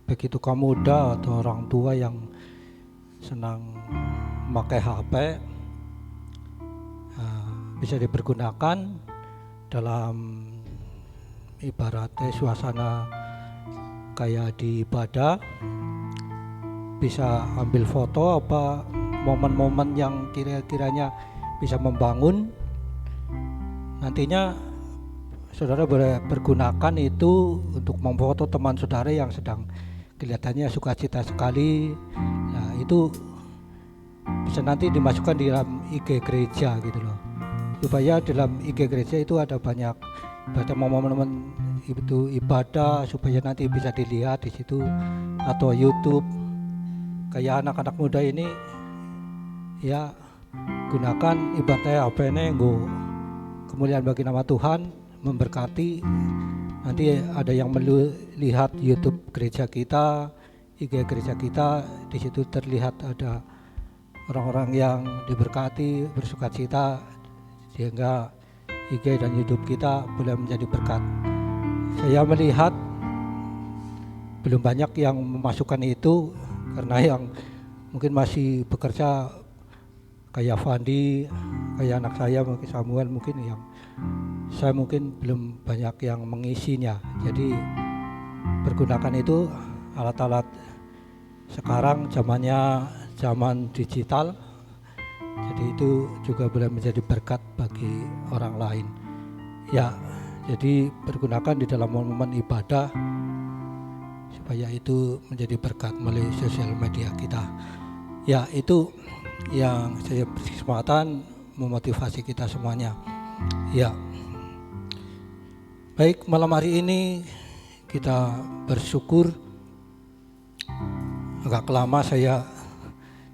baik itu kaum muda atau orang tua yang senang memakai HP, bisa dipergunakan dalam ibaratnya suasana kayak di ibadah, bisa ambil foto apa momen-momen yang kira-kiranya bisa membangun. Nantinya saudara boleh pergunakan itu untuk memfoto teman saudara yang sedang kelihatannya sukacita sekali. Nah, itu bisa nanti dimasukkan di dalam IG gereja gitu loh. Supaya dalam IG gereja itu ada banyak momen-momen itu ibadah, supaya nanti bisa dilihat di situ, atau YouTube. Kayak anak-anak muda ini ya gunakan ibaratnya apa ini kemuliaan bagi nama Tuhan, memberkati. Nanti ada yang melihat YouTube gereja kita, IG gereja kita, di situ terlihat ada orang-orang yang diberkati, bersukacita, sehingga IG dan YouTube kita boleh menjadi berkat. Saya melihat belum banyak yang memasukkan itu, karena yang mungkin masih bekerja kayak Fandi, kayak anak saya mungkin Samuel, mungkin yang saya mungkin belum banyak yang mengisinya. Jadi pergunakan itu alat-alat sekarang zamannya zaman digital, jadi itu juga boleh menjadi berkat bagi orang lain ya. Jadi pergunakan di dalam momen ibadah supaya itu menjadi berkat melalui sosial media kita ya. Itu yang saya berkesempatan memotivasi kita semuanya ya. Baik, malam hari ini kita bersyukur. Agak lama saya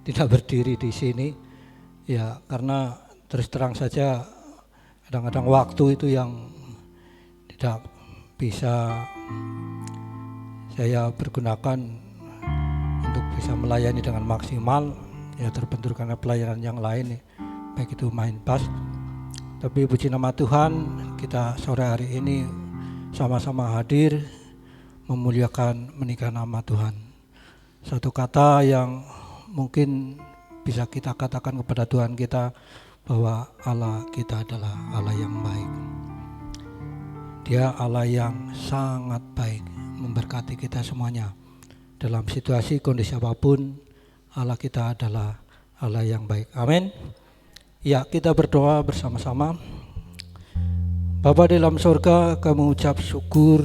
tidak berdiri di sini ya, karena terus terang saja kadang-kadang waktu itu yang tidak bisa saya pergunakan untuk bisa melayani dengan maksimal ya, terbentur karena pelayanan yang lain, baik itu main bass. Tapi puji nama Tuhan, kita sore hari ini sama-sama hadir memuliakan meninggikan nama Tuhan. Satu kata yang mungkin bisa kita katakan kepada Tuhan kita, bahwa Allah kita adalah Allah yang baik. Dia Allah yang sangat baik, memberkati kita semuanya. Dalam situasi kondisi apapun, Allah kita adalah Allah yang baik. Amin. Ya, kita berdoa bersama-sama. Bapa di dalam surga, kami ucap syukur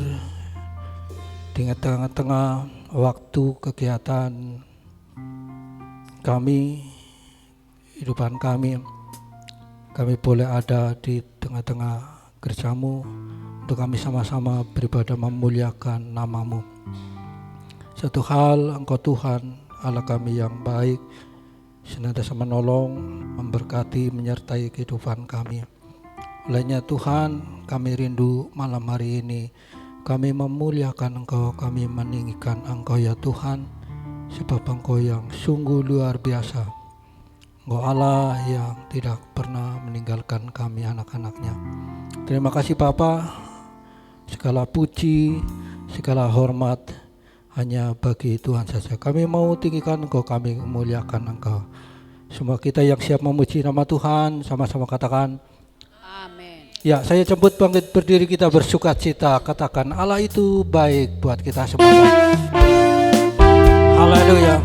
di tengah-tengah waktu kegiatan kami, kehidupan kami boleh ada di tengah-tengah gereja-Mu untuk kami sama-sama beribadah memuliakan nama-Mu. Satu hal, Engkau Tuhan Allah kami yang baik, senantiasa menolong, memberkati, menyertai kehidupan kami. Olehnya Tuhan, kami rindu malam hari ini kami memuliakan Engkau, kami meninggikan Engkau ya Tuhan, sebab Engkau yang sungguh luar biasa. Engkau Allah yang tidak pernah meninggalkan kami anak-anaknya. Terima kasih Bapa, segala puji, segala hormat hanya bagi Tuhan saja. Kami mau tinggikan Engkau, kami memuliakan Engkau. Semua kita yang siap memuji nama Tuhan, sama-sama katakan amin. Ya, saya jemput bangkit berdiri, kita bersukacita, katakan Allah itu baik buat kita semuanya. Haleluya.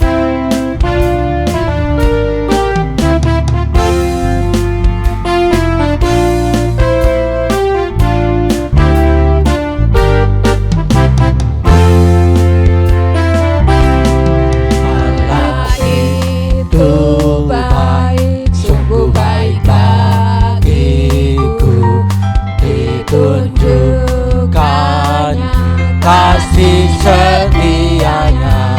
Kasih setianya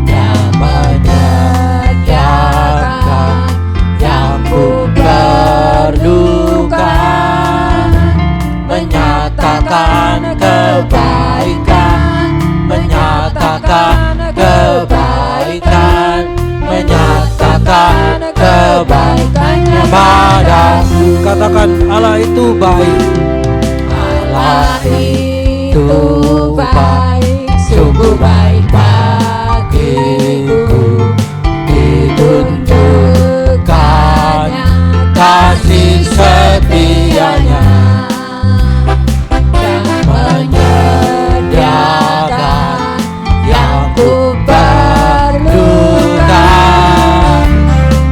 yang menyediakan yang ku perlukan, menyatakan kebaikan, menyatakan kebaikan, menyatakan kebaikannya padaku. Katakan Allah itu baik. Allah itu baik, sungguh baik bagiku, ditunjukkannya kasih setianya dan menyediakan yang ku perlukan,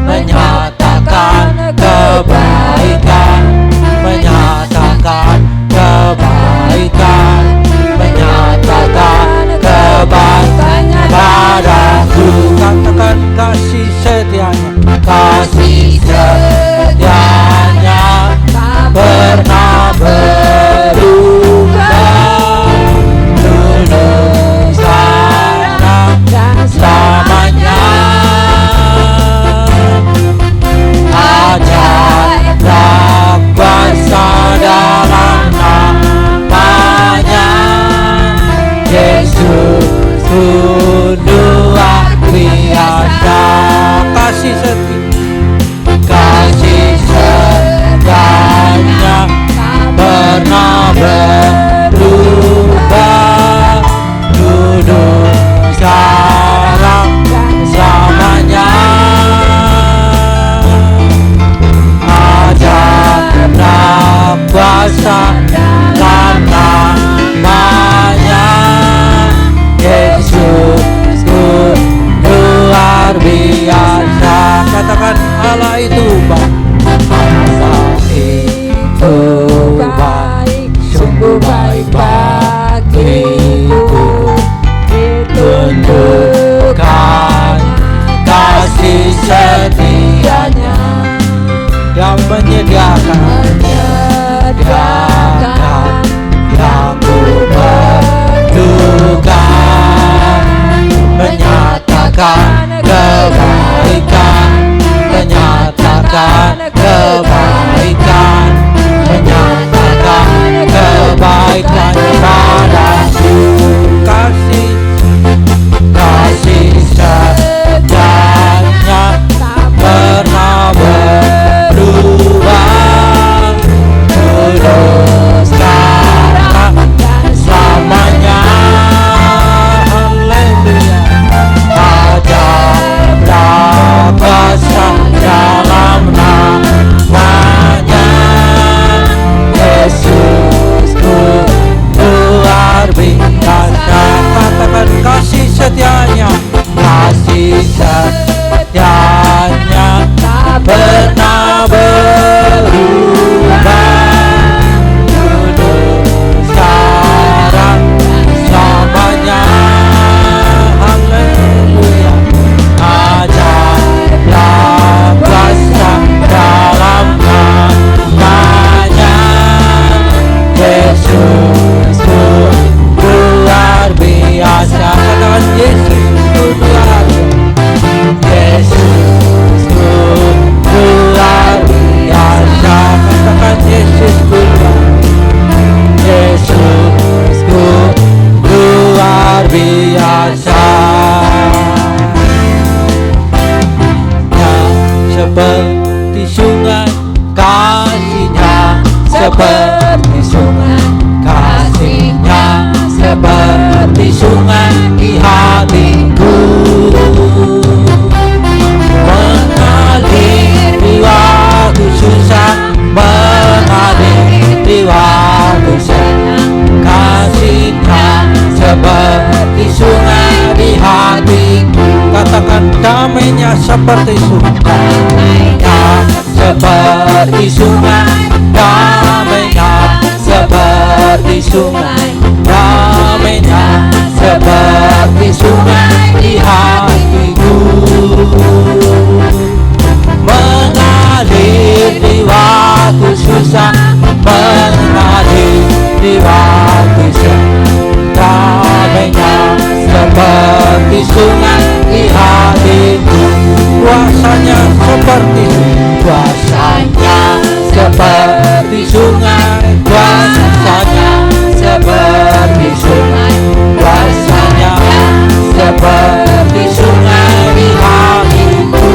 menyatakan kebaikan, menyatakan kebaikan, menyatakan kebaikannya padaku. Katakan kasih setianya, Kasih setianya tak pernah berubah, dulu, sekarang, dan selamanya. Ajaib dan kuasa dalam namanya, Yesus ku luar biasa. kasih setianya, Kasih setianya tak pernah berubah, dulu, sekarang, dan selamanya. Ajaib dan kuasa dalam namanya, Yesus ku luar biasa. katakan Allah itu baik. Allah itu baik, sungguh baik bagiku, ditunjukkan kasih setianya Yang menyediakan yang ku perlukan, menyatakan kebaikan, menyatakan kebaikan, menyatakan kebaikan padaku. kasih Kasih setianya tak pernah berubah, dulu, sekarang, dan selamanya. haleluya. Ajaib dan kuasa dalam namanya, Yesus ku luar biasa. Katakan kasih setianya, Kasih setianya tak pernah berubah, dulu, sekarang, dan selamanya. haleluya. Ajaib dan kuasa dalam namanya, Yesus ku luar biasa. Katakan Yesus itu luar biasa. Yesus ku luar biasa. Katakan Yesus itu Yesus ku luar biasa. Seperti sungai kasihnya, seperti sungai kasihnya, seperti sungai di hatiku, mengalir di waktu susah, mengalir di waktu senang. Kasihnya seperti sungai di hatiku. Katakan damainya seperti sungai. Damainya seperti sungai, damainya seperti sungai, damainya seperti sungai di hatiku, mengalir di waktu susah, mengalir di waktu senang. Damainya seperti sungai di hatiku, Kuasanya seperti sungai. kuasanya seperti sungai, kuasanya seperti sungai, kuasanya seperti sungai di hatiku,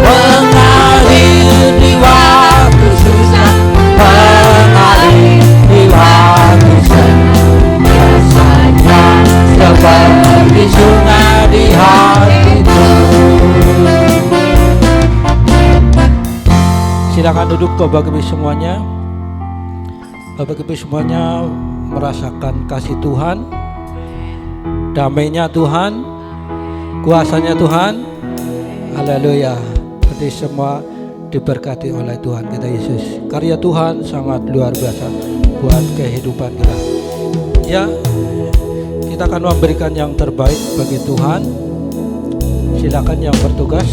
mengalir di waktu susah, mengalir di waktu senang. Silakan duduk Bapak Ibu semuanya. Bapak Ibu semuanya merasakan kasih Tuhan, damainya Tuhan, kuasanya Tuhan. Haleluya. Berarti semua diberkati oleh Tuhan kita Yesus. Karya Tuhan sangat luar biasa buat kehidupan kita. Ya, kita akan memberikan yang terbaik bagi Tuhan. Silakan yang bertugas.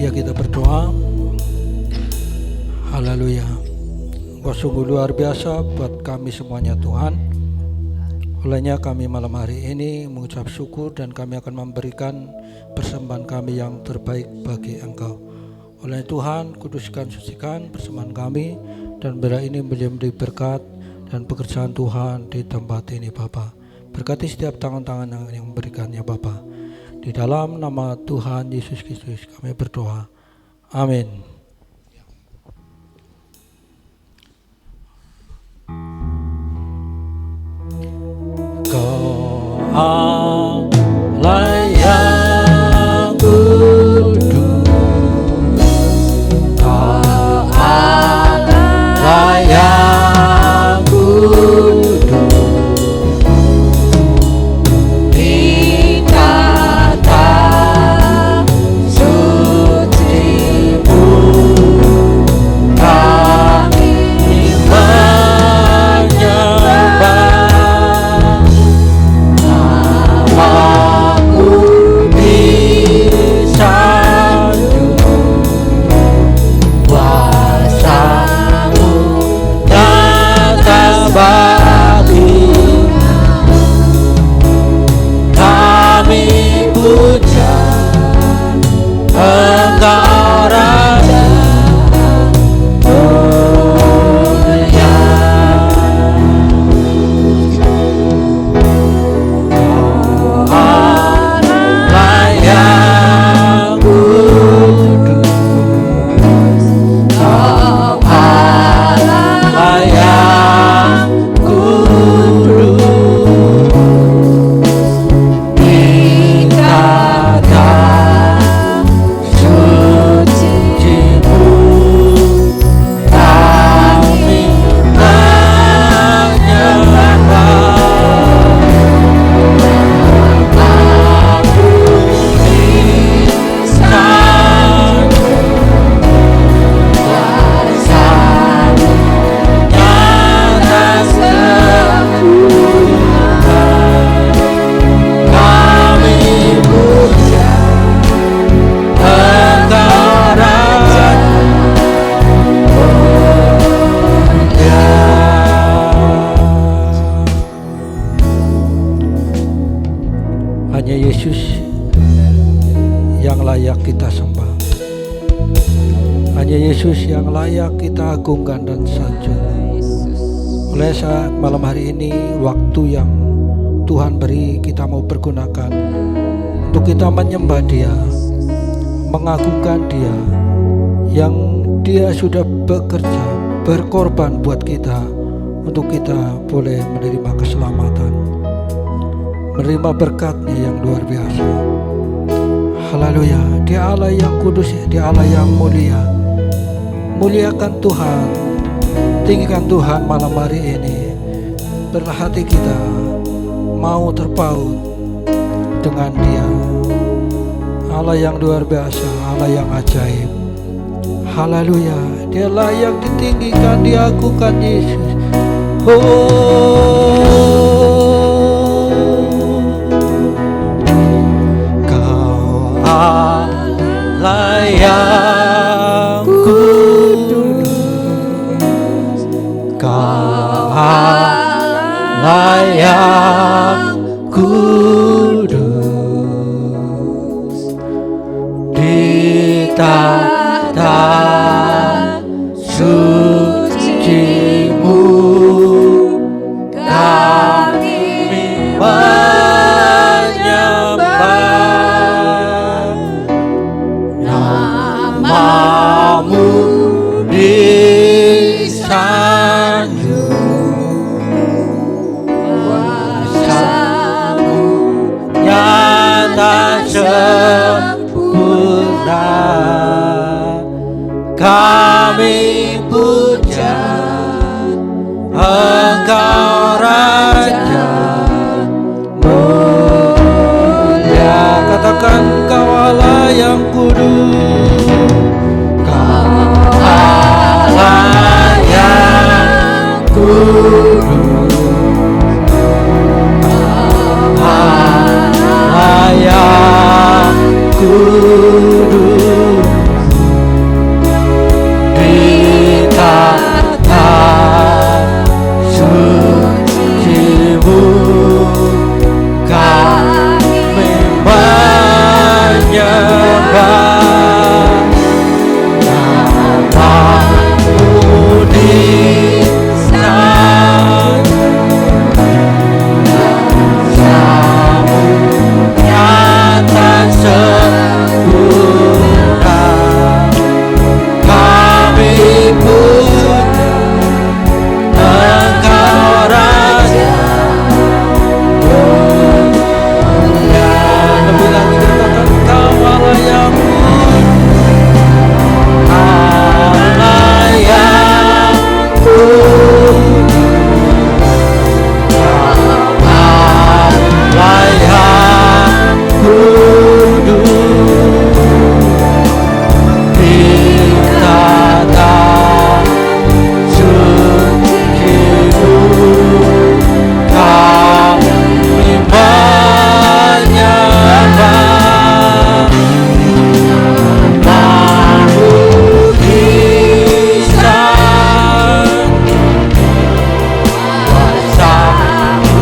Ya, kita berdoa. Haleluya. Engkau sungguh luar biasa buat kami semuanya Tuhan. Olehnya kami malam hari ini mengucap syukur dan kami akan memberikan persembahan kami yang terbaik bagi Engkau. Oleh Tuhan, kuduskan, sucikan persembahan kami dan biarlah ini menjadi berkat dan pekerjaan Tuhan di tempat ini Bapa. Berkati setiap tangan-tangan yang memberikannya Bapa. Di dalam nama Tuhan Yesus Kristus kami berdoa. Amin. Kau Allah yang kudus, Kau Allah yang kudus. Hanya Yesus yang layak kita sembah. Hanya Yesus yang layak kita agungkan dan sanjung. Oleh saat malam hari ini, waktu yang Tuhan beri kita mau pergunakan untuk kita menyembah Dia, mengagungkan Dia yang Dia sudah bekerja, berkorban buat kita untuk kita boleh menerima keselamatan, menerima berkat-Nya yang luar biasa. Haleluya. Dia Allah yang kudus, Dia Allah yang mulia. Muliakan Tuhan, tinggikan Tuhan malam hari ini. Biarlah hati kita mau terpaut dengan Dia, Allah yang luar biasa, Allah yang ajaib. Haleluya. Dia layak ditinggikan, diagungkan Yesus. Kau Allah yang kudus, Kau Allah yang kudus, di tata suci-Mu kami menyembah. puja, Engkau Raja mulia. Katakan Kau Allah yang kudus, Kau Allah yang kudus, Allah yang kudus, di tata suci-Mu kami menyembah Nama-Mu di sana, Rasamu nyata sempurna. Kami puja Engkau Raja mulia. lebih lagi katakan Kau Allah yang Allah yang kudus, Allah yang kudus, di tata suci-Mu kami menyembah. Nama-Mu di sana, kuasa-Mu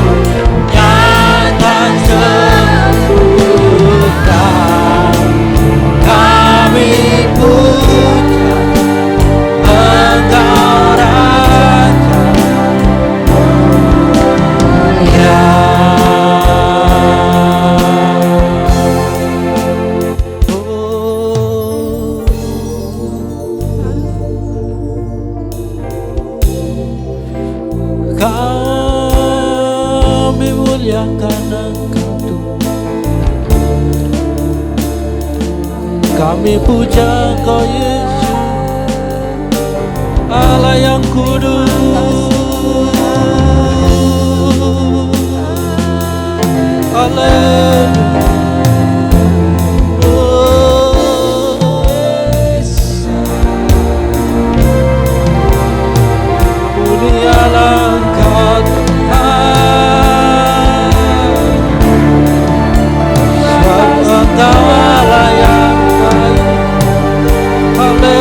nyata sempurna. Kami puja Engkau Raja mulia. Kami muliakan Engkau Tuhan, kami puja Engkau Yesus, Allah yang kudus. Haleluya. Mulialah Engkau Tuhan, sebab Engkau Allah yang baik. Haleluya.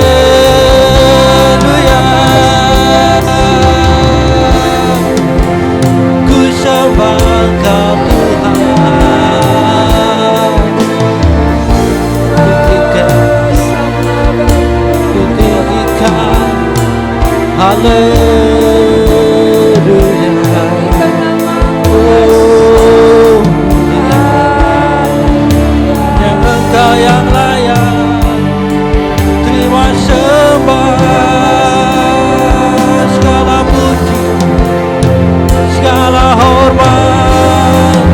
Ku sembah Engkau Tuhan, ku tinggikan. Haleluya. Oh, yang Engkau yang layak terima sembah, segala puji, segala hormat.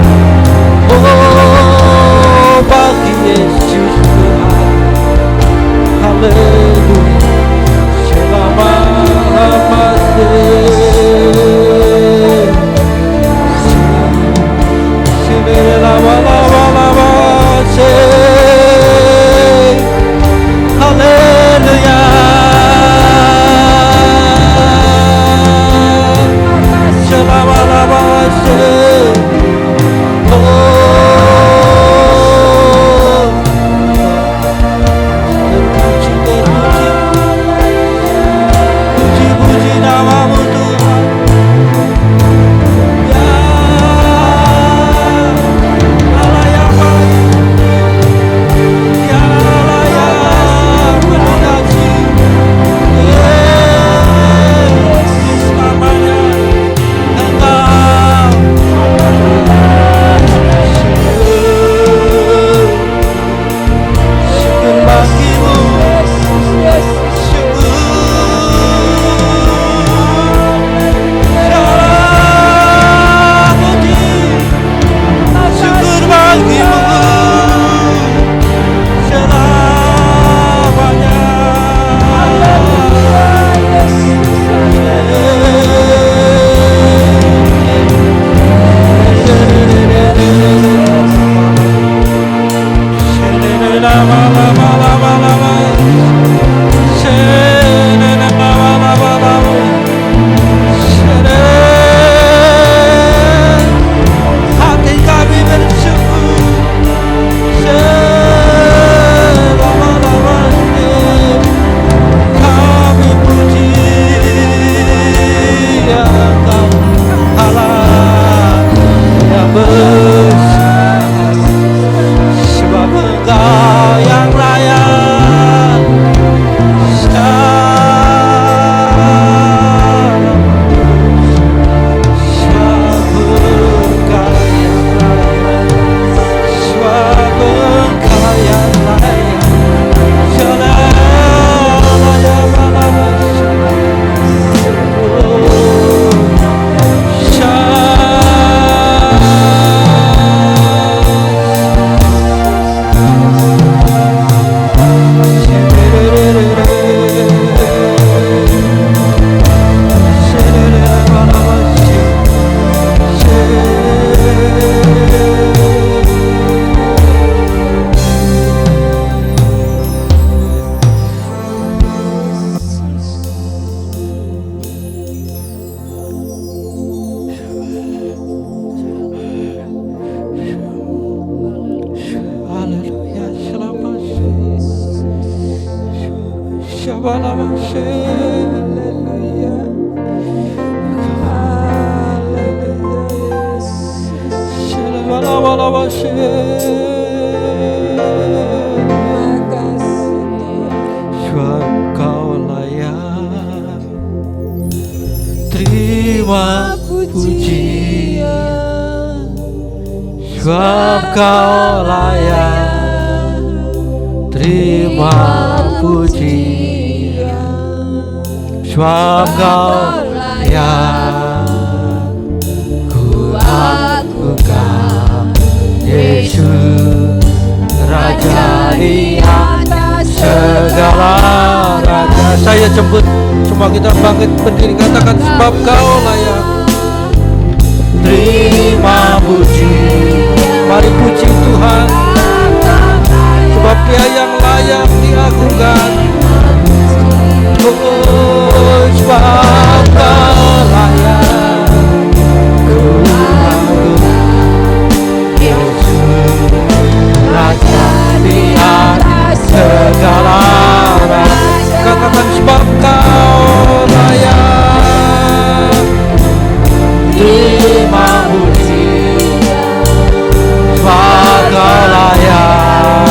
Oh, bagi Yesus Tuhan. Haleluya. Selama-lamanya Sebab Kau layak terima pujian, sebab Kau layak terima pujian, sebab Kau layak ku agungkan Yesus, Raja di atas segala raja. Saya jemput semua kita bangkit berdiri, katakan sebab Kau layak terima puji. Mari puji Tuhan, sebab Dia yang layak diagungkan. Oh, sebab Kau layak ku agungkan Yesus, Raja di atas segala raja. Katakan sebab Kau layak terima puji, sebab Kau layak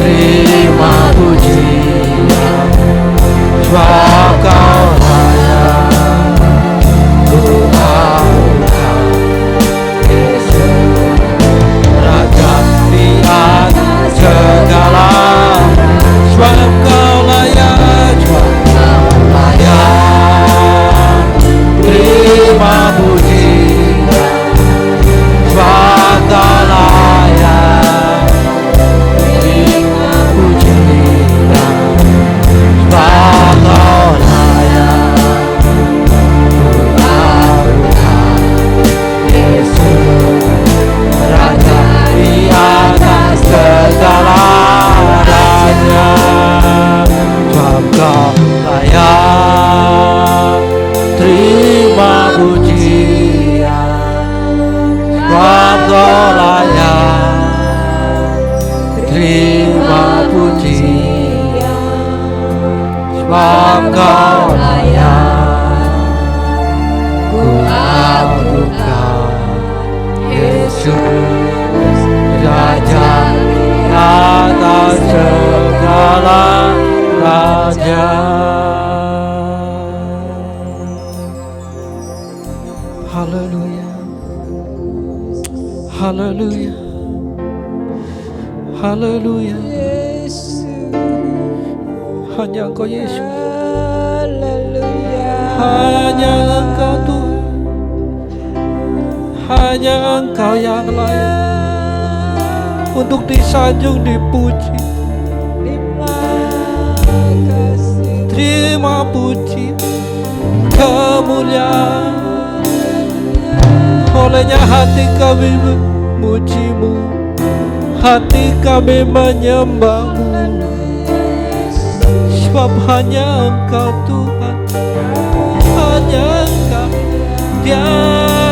terima puji, sebab Kau layak ku agungkan Yesus, Raja di atas segala. Sebab Kau layak, sebab Kau layak terima puji, sebab Kau layak terima puji, sebab Kau layak ku agungkan Yesus, Raja di atas segala raja. Sebab Kau layak terima pujian, sebab Kau layak terima pujian, sebab Kau layak ku agungkan Yesus, Raja di atas segala raja. Haleluya, haleluya, haleluya. Hanya Engkau Yesus, hanya Engkau Tuhan, hanya Engkau yang layak untuk disanjung, dipuji. Terima puji, kemuliaan. Olehnya hati kami memuji-Mu, hati kami menyembah-Mu, sebab hanya Engkau Tuhan, hanya Engkau, tiada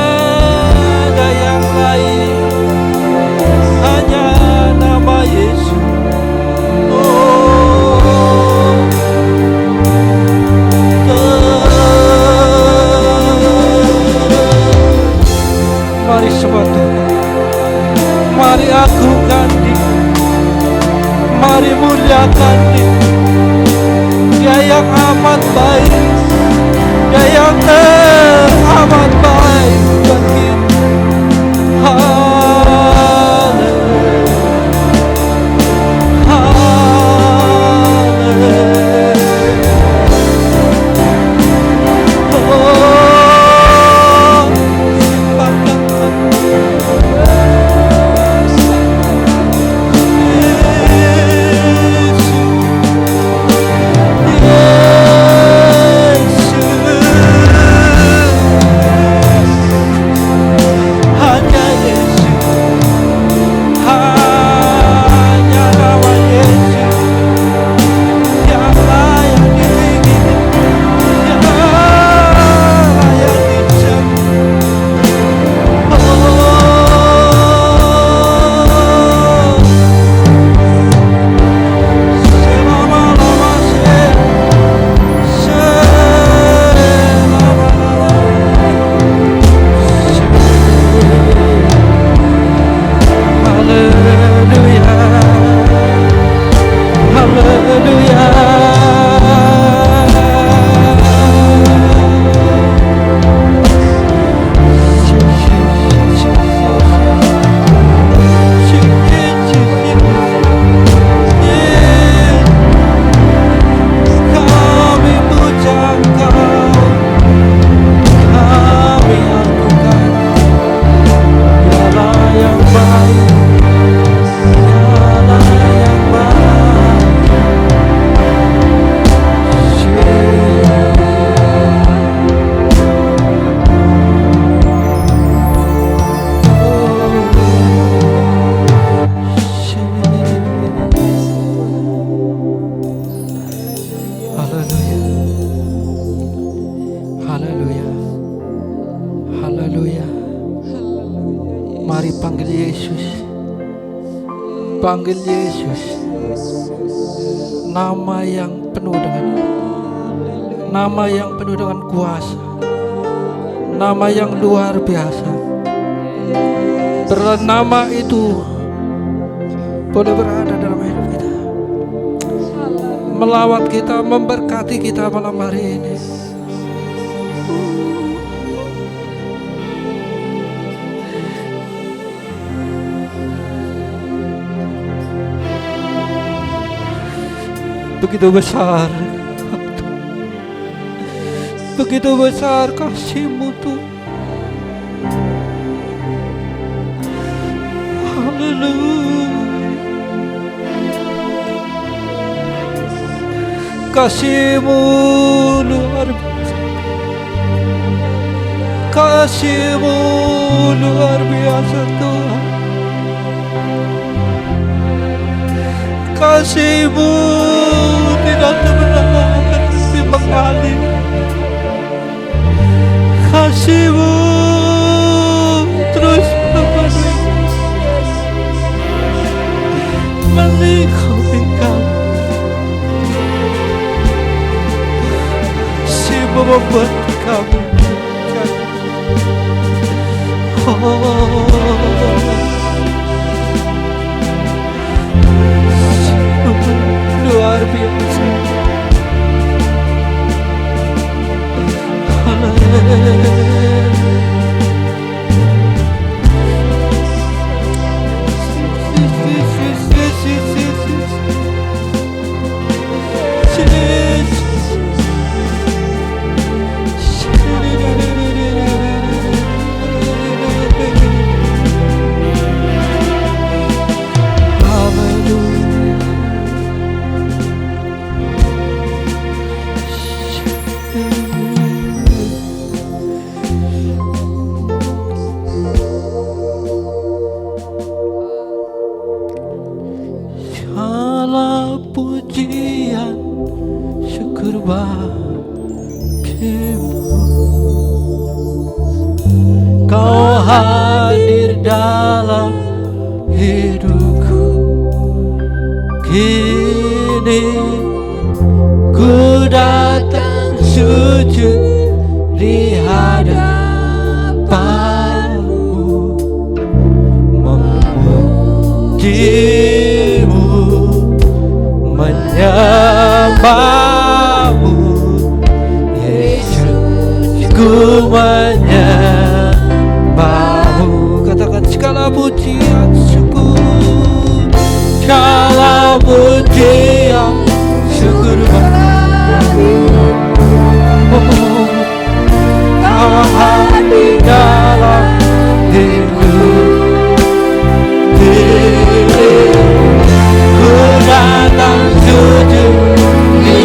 yang lain, hanya nama Yesus. Mari semua Tuhan, mari agungkan Dia, mari muliakan Dia. Dia yang amat baik, Dia yang teramat baik. Mari panggil Yesus. Panggil Yesus. Nama yang penuh dengan kuasa. Nama yang luar biasa. Nama itu boleh berada dalam hidup kita, melawat kita, memberkati kita malam hari ini. Begitu besar, begitu besar kasih-Mu Tuhan. Haleluya. Kasih-Mu luar biasa. Kasih-Mu luar biasa Tuhan. Kasih-Mu tidak berhenti mengalir. Kasih-Mu terus melingkupi kami. Kasih-Mu membuat kami luar biasa. Segala pujian syukur bagimu, Kau hadir dalam hidupku. Kini ku datang sujud di hadapan-Mu, memuji-Mu, menyembah-Mu. Yesus, ku menyembah-Mu. Katakan segala pujian syukur, segala pujian syukur bagimu. Kau hadir dalam hidup. Ku datang sujud di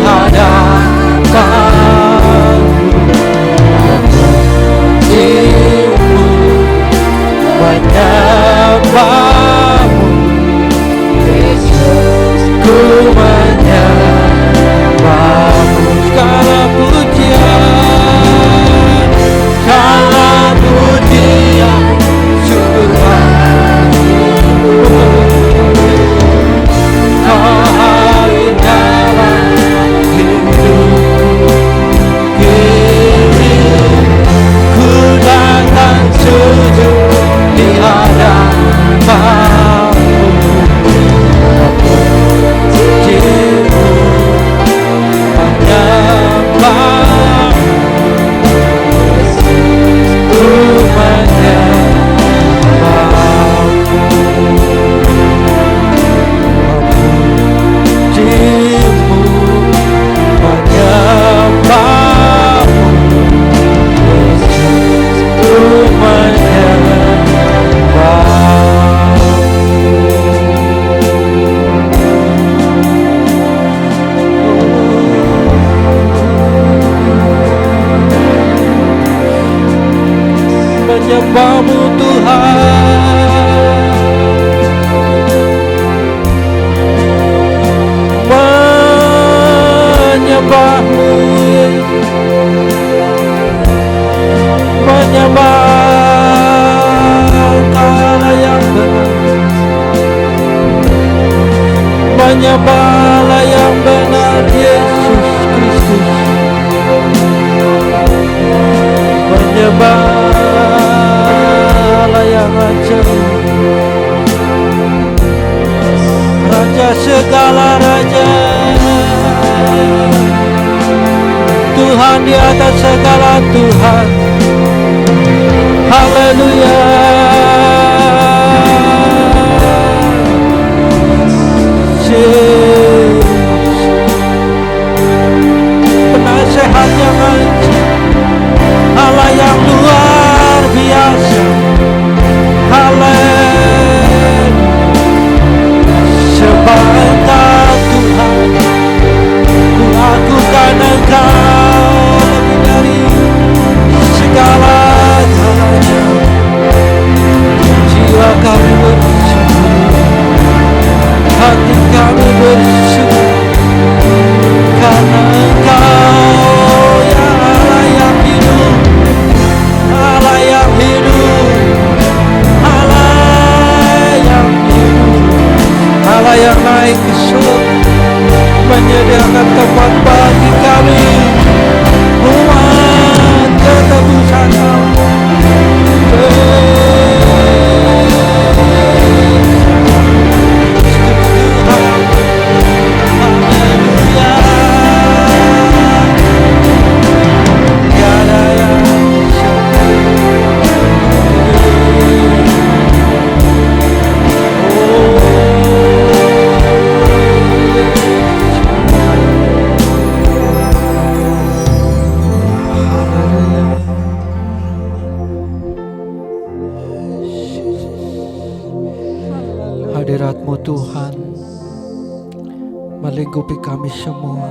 Tuhan di atas segala Tuhan. Haleluya. Penasehat yang ajaib, Allah yang luar biasa. Haleluya. Sembah Engkau Tuhan, ku agungkan Engkau lebih dari segala-galanya. Jiwa kami bersyukur, hati kami bersyukur, karena Engkau ya Allah yang hidup, Allah yang hidup, Allah yang hidup, Allah yang naik ke surga, menyediakan tempat bagi kami, umat ketebusan Allah. Hadirat-Mu Tuhan melingkupi kami semua.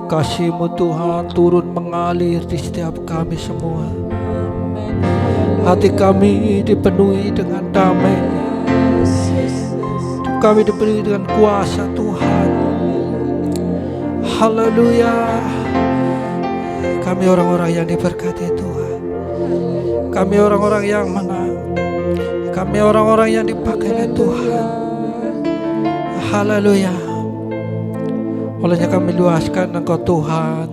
Kasih-Mu Tuhan turun mengalir di setiap kami semua. Hati kami dipenuhi dengan damai, kami dipenuhi dengan kuasa Tuhan. Haleluya. Kami orang-orang yang diberkati Tuhan. Kami orang-orang yang menang. Kami orang-orang yang dipakai oleh Tuhan. Haleluya. Olehnya kami luaskan Engkau Tuhan,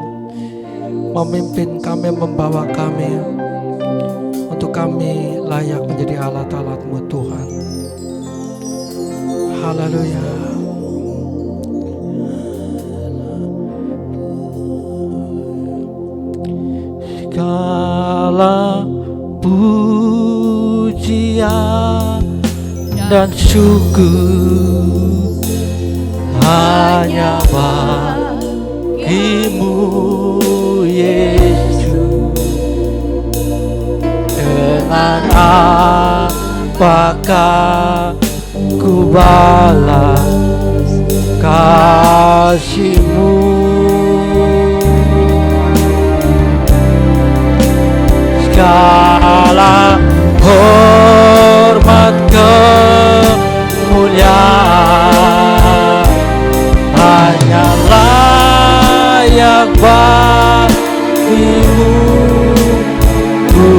memimpin kami, membawa kami, untuk kami layak menjadi alat-alat-Mu Tuhan. Haleluya. Segala pujian dan syukur hanya bagi-Mu Yesus. Dengan apakah ku balas kasih-Mu? Segala hormat kemuliaan hanya layak bagi-Mu. Ku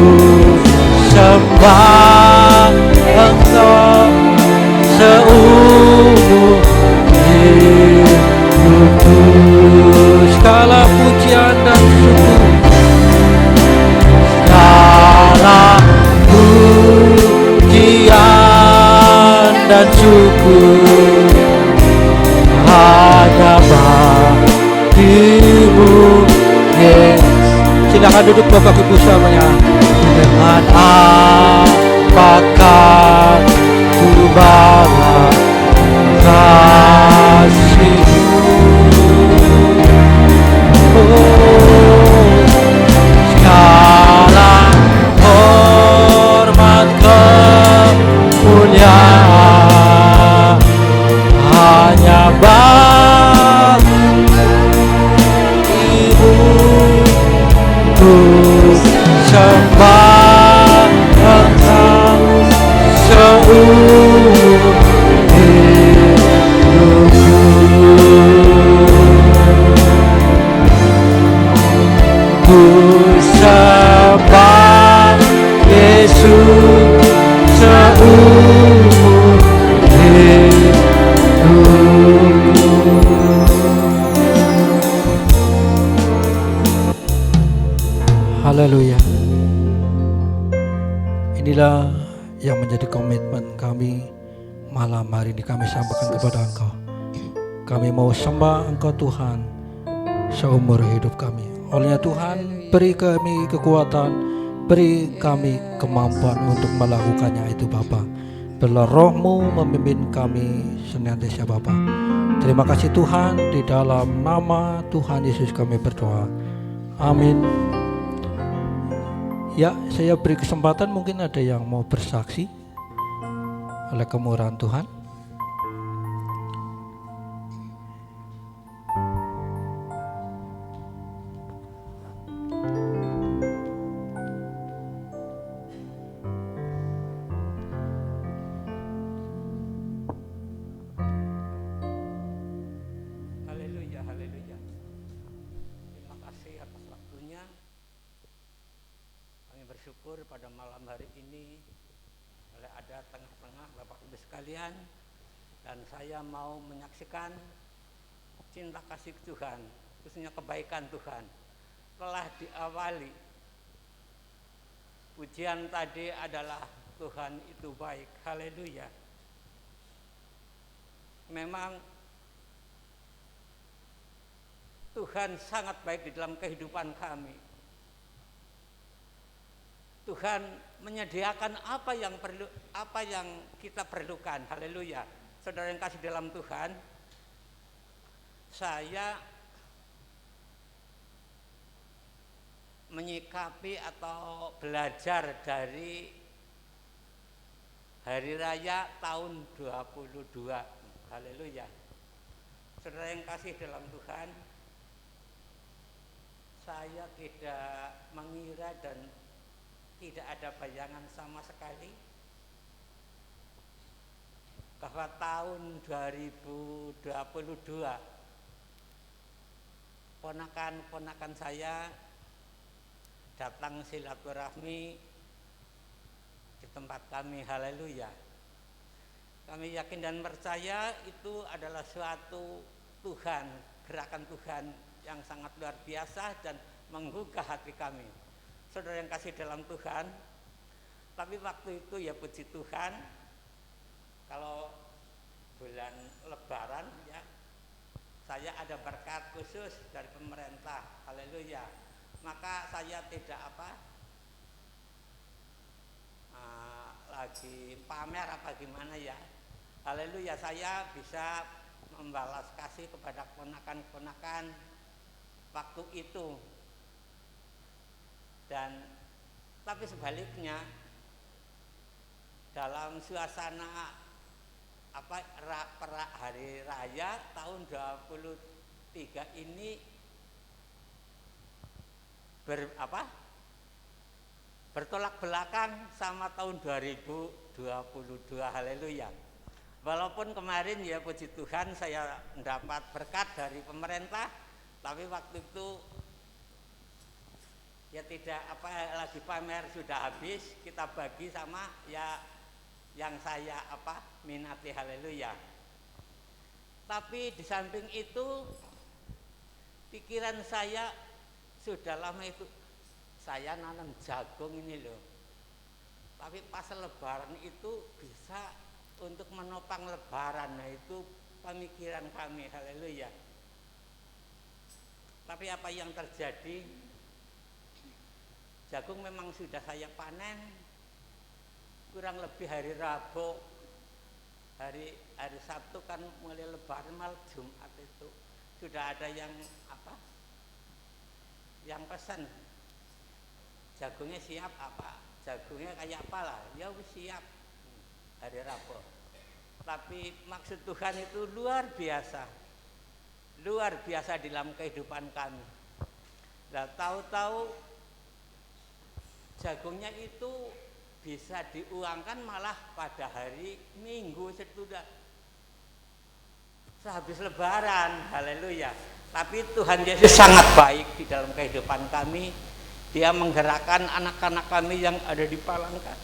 sembah Engkau seumur hidupku. Segala pujian dan syukur, pujian dan syukur hanya bagi-Mu Yesus. Silakan duduk Bapak Ibu semuanya. Dengan apakah ku balas kasih-Mu? Segala hormat kemuliaan hanya bagi-Mu. Ku sembah Engkau seumur hidupku. Ku sembah Yesus seumur hidupku. Haleluya. Inilah yang menjadi komitmen kami malam hari ini, kami sampaikan kepada Engkau. Kami mau sembah Engkau Tuhan seumur hidup kami. Oleh Tuhan, beri kami kekuatan, beri kami kemampuan untuk melakukannya itu Bapa. Biarlah Roh-Mu memimpin kami senantiasa Bapa. Terima kasih Tuhan, di dalam nama Tuhan Yesus kami berdoa. Amin. Ya, saya beri kesempatan, mungkin ada yang mau bersaksi oleh kemurahan Tuhan. Haleluya, haleluya. Terima kasih atas waktunya. Kami bersyukur pada malam hari ini boleh ada tengah-tengah Bapak Ibu sekalian, dan saya mau menyaksikan cinta kasih Tuhan, khususnya kebaikan Tuhan telah diawali. Pujian tadi adalah Tuhan itu baik. Haleluya. Memang Tuhan sangat baik di dalam kehidupan kami. Tuhan menyediakan apa yang kita perlukan. Haleluya. Saudara yang kasih dalam Tuhan, saya menyikapi atau belajar dari hari raya tahun 22. Haleluya. Saudara yang kasih dalam Tuhan, saya tidak mengira dan tidak ada bayangan sama sekali bahwa tahun 2022 ponakan-ponakan saya datang silaturahmi di tempat kami. Haleluya. Kami yakin dan percaya itu adalah suatu Tuhan, gerakan Tuhan yang sangat luar biasa dan menggugah hati kami. Saudara yang kasih dalam Tuhan, tapi waktu itu ya puji Tuhan, kalau bulan Lebaran ya, saya ada berkat khusus dari pemerintah. Haleluya. Maka saya tidak lagi pamer apa gimana ya. Haleluya, saya bisa membalas kasih kepada ponakan-ponakan waktu itu. Dan tapi sebaliknya, dalam suasana hari raya tahun 23 ini bertolak belakang sama tahun 2022. Haleluya. Walaupun kemarin ya puji Tuhan saya mendapat berkat dari pemerintah, tapi waktu itu ya tidak lagi pamer, sudah habis, kita bagi sama ya yang saya minati. Haleluya. Tapi di samping itu pikiran saya sudah lama itu saya nanam jagung ini loh. Tapi pas lebaran itu bisa untuk menopang lebaran. Nah itu pemikiran kami. Haleluya. Tapi apa yang terjadi? Jagung memang sudah saya panen kurang lebih hari Rabu, hari Sabtu kan mulai lebaran, malam Jumat itu sudah ada yang yang pesan jagungnya siap jagungnya kayak apalah ya siap hari Rabu. Tapi maksud Tuhan itu luar biasa dalam kehidupan kami. Nah tahu-tahu jagungnya itu bisa diuangkan malah pada hari Minggu sehabis lebaran. Haleluya. Tapi Tuhan Yesus sangat baik di dalam kehidupan kami. Dia menggerakkan anak-anak kami yang ada di Palangka.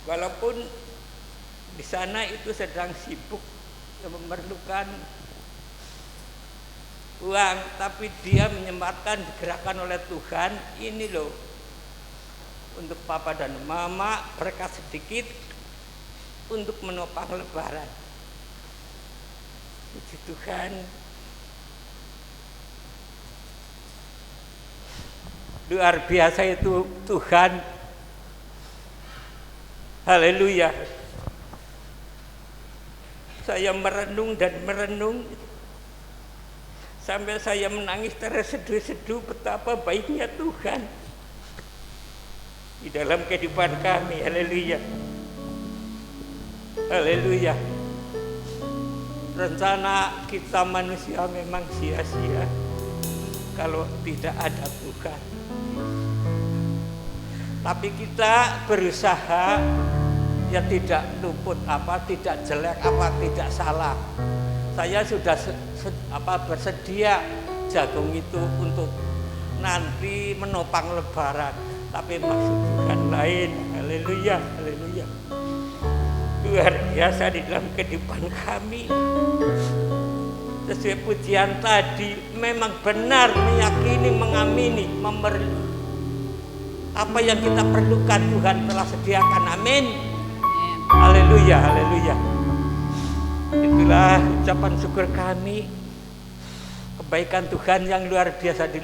Walaupun di sana itu sedang sibuk memerlukan uang, tapi dia menyempatkan digerakkan oleh Tuhan ini loh untuk papa dan mama berkat sedikit untuk menopang lebaran. Puji Tuhan. Luar biasa itu Tuhan. Haleluya. Saya merenung dan merenung sampai saya menangis terseduh-seduh betapa baiknya Tuhan di dalam kehidupan kami. Haleluya. Haleluya. Rencana kita manusia memang sia-sia kalau tidak ada Tuhan. Tapi kita berusaha ya tidak luput tidak jelek tidak salah. Saya sudah bersedia jagung itu untuk nanti menopang lebaran, tapi maksud Tuhan lain. Haleluya, haleluya. Luar biasa di dalam kehidupan kami. Sesuai pujian tadi, memang benar meyakini, mengamini, apa yang kita perlukan Tuhan telah sediakan. Amin. Haleluya, haleluya. Itulah ucapan syukur kami, kebaikan Tuhan yang luar biasa di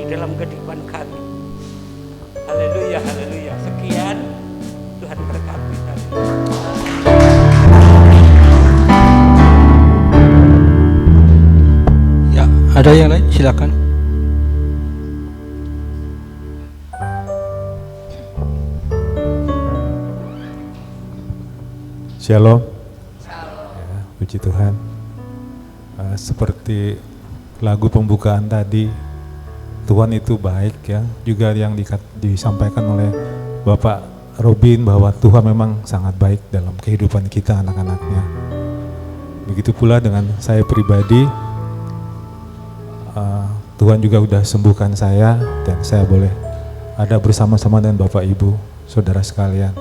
dalam kehidupan kami. Haleluya, haleluya. Sekian, Tuhan berkati. Ya, ada yang lain? Silakan. Shalom. Ya, puji Tuhan. Seperti lagu pembukaan tadi, Tuhan itu baik ya. Juga yang disampaikan oleh Bapak Robin bahwa Tuhan memang sangat baik dalam kehidupan kita anak-anaknya. Begitu pula dengan saya pribadi, Tuhan juga sudah sembuhkan saya dan saya boleh ada bersama-sama dengan Bapak Ibu, saudara sekalian.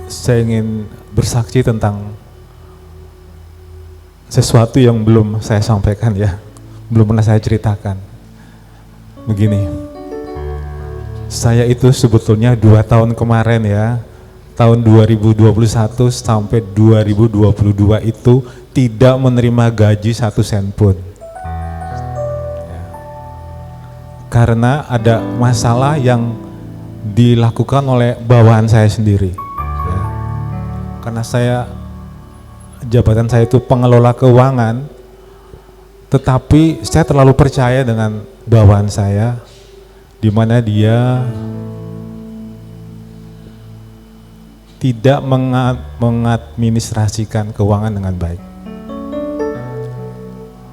Saya ingin bersaksi tentang sesuatu yang belum saya sampaikan ya, belum pernah saya ceritakan. Begini, saya itu sebetulnya 2 tahun kemarin ya, tahun 2021 sampai 2022 itu tidak menerima gaji 1 sen pun. Ya. Karena ada masalah yang dilakukan oleh bawahan saya sendiri. Karena jabatan saya itu pengelola keuangan, tetapi saya terlalu percaya dengan bawahan saya, di mana dia tidak mengadministrasikan keuangan dengan baik.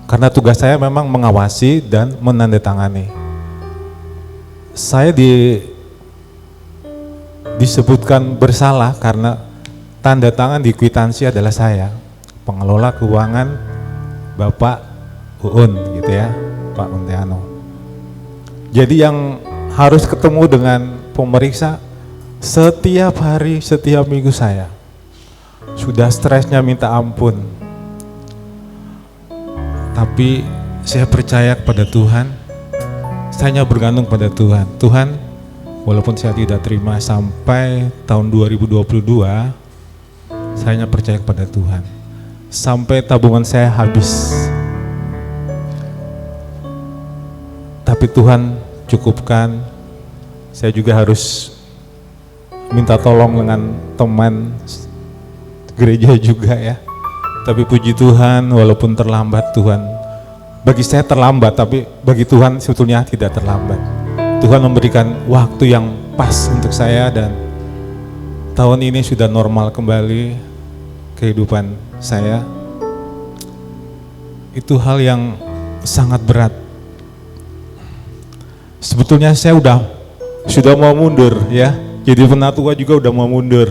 Karena tugas saya memang mengawasi dan menandatangani. Saya disebutkan bersalah karena tanda tangan di kwitansi adalah saya, pengelola keuangan Bapak Uun gitu ya, Pak Monteano. Jadi yang harus ketemu dengan pemeriksa setiap hari, setiap minggu saya. Sudah stresnya minta ampun. Tapi saya percaya kepada Tuhan, saya bergantung pada Tuhan. Tuhan, walaupun saya tidak terima sampai tahun 2022, saya percaya kepada Tuhan sampai tabungan saya habis, tapi Tuhan cukupkan. Saya juga harus minta tolong dengan teman gereja juga ya, tapi puji Tuhan walaupun terlambat, Tuhan bagi saya terlambat, tapi bagi Tuhan sebetulnya tidak terlambat. Tuhan memberikan waktu yang pas untuk saya dan tahun ini sudah normal kembali kehidupan saya. Itu hal yang sangat berat. Sebetulnya saya sudah mau mundur ya. Jadi penatua juga udah mau mundur.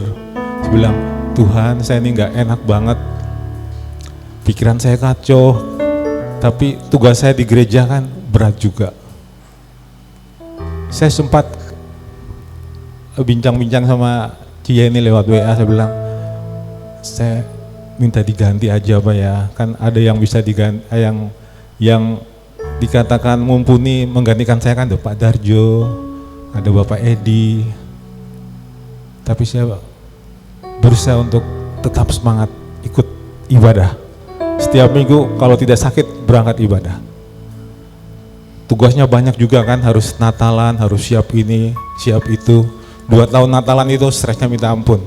Saya bilang, Tuhan saya ini gak enak banget. Pikiran saya kacau. Tapi tugas saya di gereja kan berat juga. Saya sempat bincang-bincang sama Cia ini lewat WA, saya bilang, saya minta diganti aja Pak ya, kan ada yang bisa diganti, yang dikatakan mumpuni menggantikan saya kan ada Pak Darjo, ada Bapak Edi, tapi saya berusaha untuk tetap semangat ikut ibadah. Setiap minggu kalau tidak sakit berangkat ibadah. Tugasnya banyak juga kan, harus Natalan, harus siap ini, siap itu. 2 tahun Natalan itu stresnya minta ampun.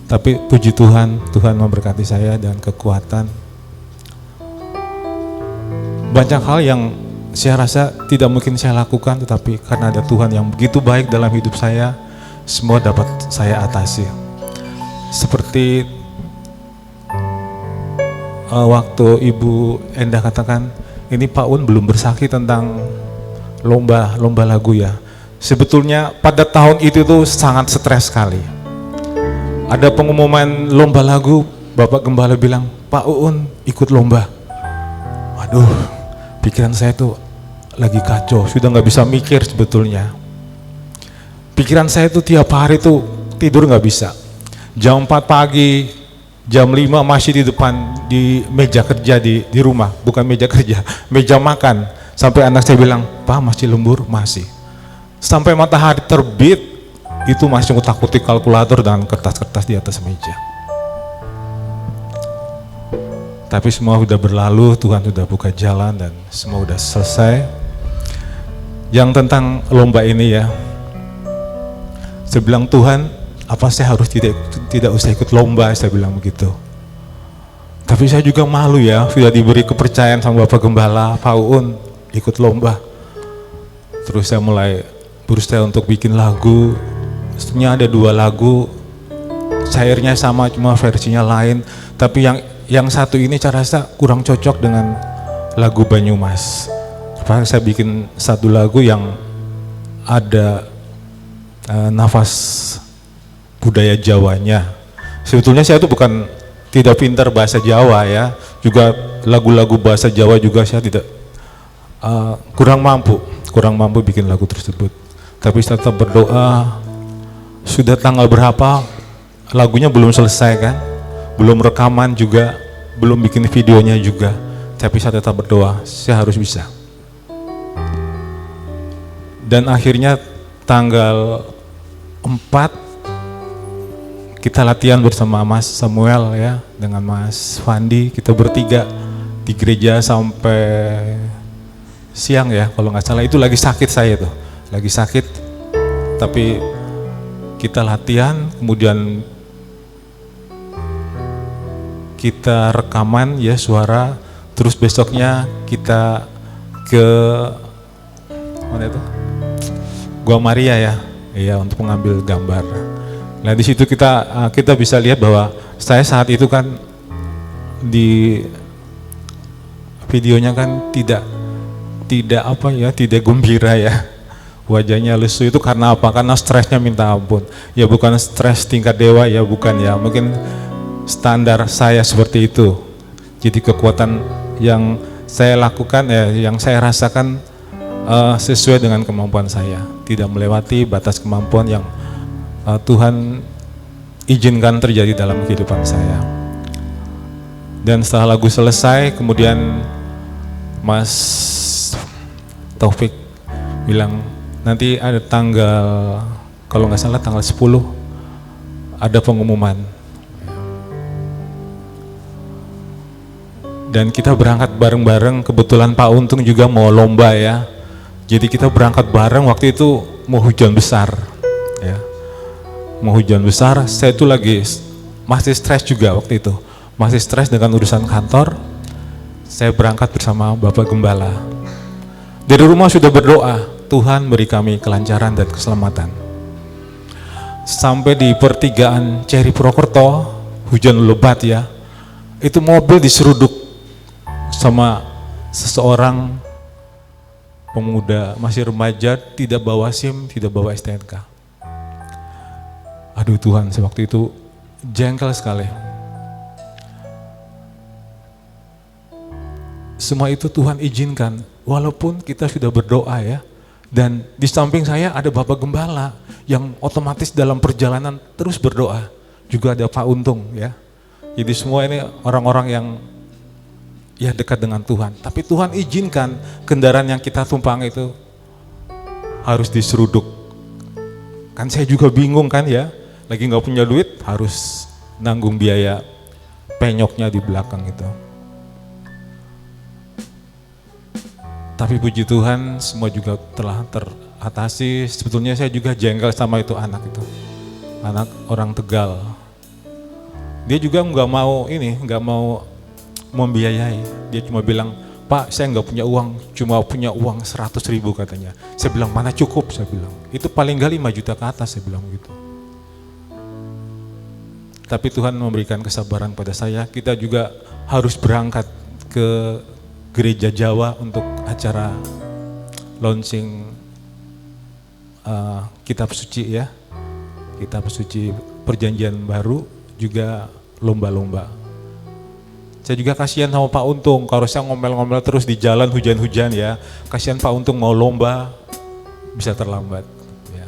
Tapi puji Tuhan, Tuhan memberkati saya dan kekuatan. Banyak hal yang saya rasa tidak mungkin saya lakukan, tetapi karena ada Tuhan yang begitu baik dalam hidup saya, semua dapat saya atasi. Seperti waktu Ibu Endah katakan, ini Pak Un belum bersaksi tentang lomba lagu ya. Sebetulnya pada tahun itu tuh sangat stres sekali. Ada pengumuman lomba lagu, Bapak Gembala bilang, Pak Un ikut lomba. Waduh, pikiran saya tuh lagi kacau, sudah nggak bisa mikir sebetulnya. Pikiran saya tuh tiap hari tuh tidur nggak bisa. Jam 4 pagi, jam 5 masih di depan di meja kerja di rumah, bukan meja kerja, meja makan. Sampai anak saya bilang, Pak masih lembur? Masih. Sampai matahari terbit, itu masih ngutak-ngutik kalkulator dan kertas-kertas di atas meja. Tapi semua sudah berlalu, Tuhan sudah buka jalan dan semua sudah selesai. Yang tentang lomba ini ya, saya bilang Tuhan, apa saya harus tidak usah ikut lomba, saya bilang begitu. Tapi saya juga malu ya, sudah diberi kepercayaan sama Bapak Gembala, Pak Un ikut lomba. Terus saya mulai berusaha untuk bikin lagu. Sebenarnya ada 2 lagu, cairnya sama cuma versinya lain. Tapi yang satu ini saya rasa kurang cocok dengan lagu Banyumas. Karena saya bikin satu lagu yang ada nafas budaya Jawanya. Sebetulnya saya itu bukan tidak pintar bahasa Jawa ya, juga lagu-lagu bahasa Jawa juga saya tidak kurang mampu bikin lagu tersebut. Tapi saya tetap berdoa. Sudah tanggal berapa, lagunya belum selesai kan, belum rekaman juga, belum bikin videonya juga. Tapi saya tetap berdoa, saya harus bisa. Dan akhirnya tanggal 4 kita latihan bersama Mas Samuel ya, dengan Mas Fandi, kita bertiga di gereja sampai siang ya, kalau nggak salah. Itu lagi sakit saya tuh, lagi sakit, tapi kita latihan, kemudian kita rekaman ya suara, terus besoknya kita ke mana itu? Gua Maria ya, iya, untuk mengambil gambar. Nah di situ kita bisa lihat bahwa saya saat itu kan di videonya kan tidak gembira ya. Wajahnya lesu itu karena apa? Karena stresnya minta ampun. Ya bukan stres tingkat dewa ya, bukan ya. Mungkin standar saya seperti itu. Jadi kekuatan yang saya lakukan ya, yang saya rasakan sesuai dengan kemampuan saya. Tidak melewati batas kemampuan yang Tuhan izinkan terjadi dalam kehidupan saya. Dan setelah lagu selesai, kemudian Mas Taufik bilang, nanti ada tanggal, kalau nggak salah tanggal 10 ada pengumuman. Dan kita berangkat bareng-bareng, kebetulan Pak Untung juga mau lomba ya. Jadi kita berangkat bareng, waktu itu mau hujan besar ya. Mau hujan besar, saya itu lagi masih stres juga waktu itu. Masih stres dengan urusan kantor. Saya berangkat bersama Bapak Gembala. Dari rumah sudah berdoa, Tuhan beri kami kelancaran dan keselamatan. Sampai di pertigaan Ceri Purwokerto, hujan lebat ya, itu mobil diseruduk sama seseorang pemuda, masih remaja, tidak bawa SIM, tidak bawa STNK. Aduh Tuhan, sewaktu itu jengkel sekali. Semua itu Tuhan izinkan, walaupun kita sudah berdoa ya. Dan di samping saya ada Bapak Gembala yang otomatis dalam perjalanan terus berdoa. Juga ada Pak Untung ya. Jadi semua ini orang-orang yang ya dekat dengan Tuhan. Tapi Tuhan izinkan kendaraan yang kita tumpang itu harus diseruduk. Kan saya juga bingung kan ya. lagi nggak punya duit harus nanggung biaya penyoknya di belakang itu. Tapi puji Tuhan semua juga telah teratasi. Sebetulnya saya juga jengkel sama itu anak orang Tegal. Dia juga nggak mau membiayai. Dia cuma bilang, Pak, saya nggak punya uang, cuma punya uang 100.000 katanya. Saya bilang, mana cukup, saya bilang. Itu paling nggak 5 juta ke atas, saya bilang gitu. Tapi Tuhan memberikan kesabaran pada saya. Kita juga harus berangkat ke gereja Jawa untuk acara launching kitab suci ya. Kitab suci Perjanjian Baru, juga lomba-lomba. Saya juga kasihan sama Pak Untung, kalau saya ngomel-ngomel terus di jalan hujan-hujan ya, kasihan Pak Untung mau lomba bisa terlambat. Ya.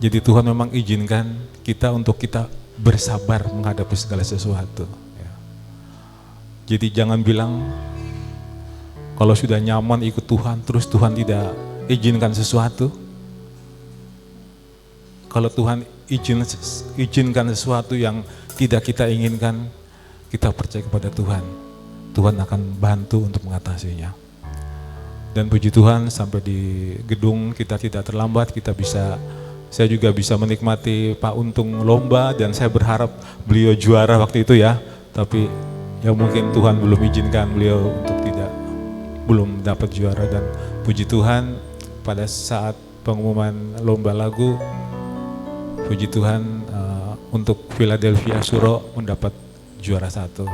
Jadi Tuhan memang izinkan kita untuk kita bersabar menghadapi segala sesuatu. Ya. Jadi jangan bilang kalau sudah nyaman ikut Tuhan, terus Tuhan tidak izinkan sesuatu. Kalau Tuhan izinkan sesuatu yang tidak kita inginkan, kita percaya kepada Tuhan. Tuhan akan bantu untuk mengatasinya. Dan puji Tuhan sampai di gedung kita tidak terlambat, saya juga bisa menikmati Pak Untung lomba, dan saya berharap beliau juara waktu itu ya. Tapi ya mungkin Tuhan belum izinkan beliau untuk belum dapat juara. Dan puji Tuhan pada saat pengumuman lomba lagu, puji Tuhan untuk Philadelphia Suro mendapat juara 1.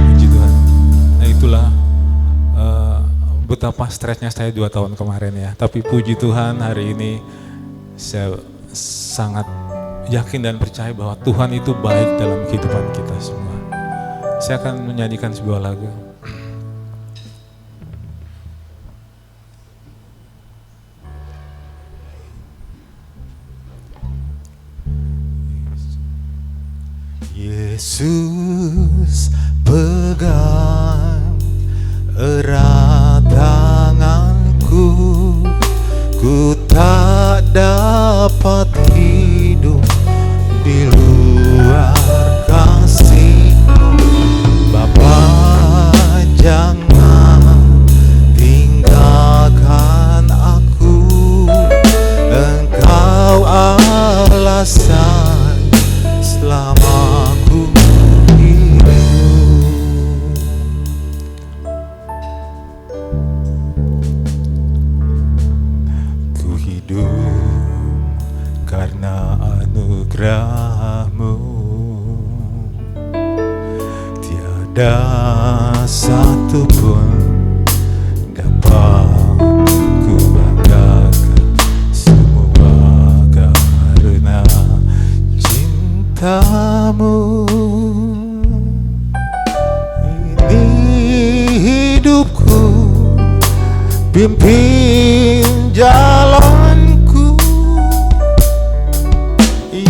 Puji Tuhan. Nah itulah betapa stresnya saya 2 tahun kemarin ya. Tapi puji Tuhan hari ini saya sangat yakin dan percaya bahwa Tuhan itu baik dalam kehidupan kita semua. Saya akan menyanyikan sebuah lagu. Yesus pegang erat tanganku, ku tak dapat hidup di luar kasih-Mu. Bapa, jangan tinggalkan aku, Engkau alasan selama ku hidup. Ku hidup karena anugerah-Mu, tiada satu pun dapat ku banggakan, semua karena cinta-Mu. Ini hidupku, pimpin jalanku,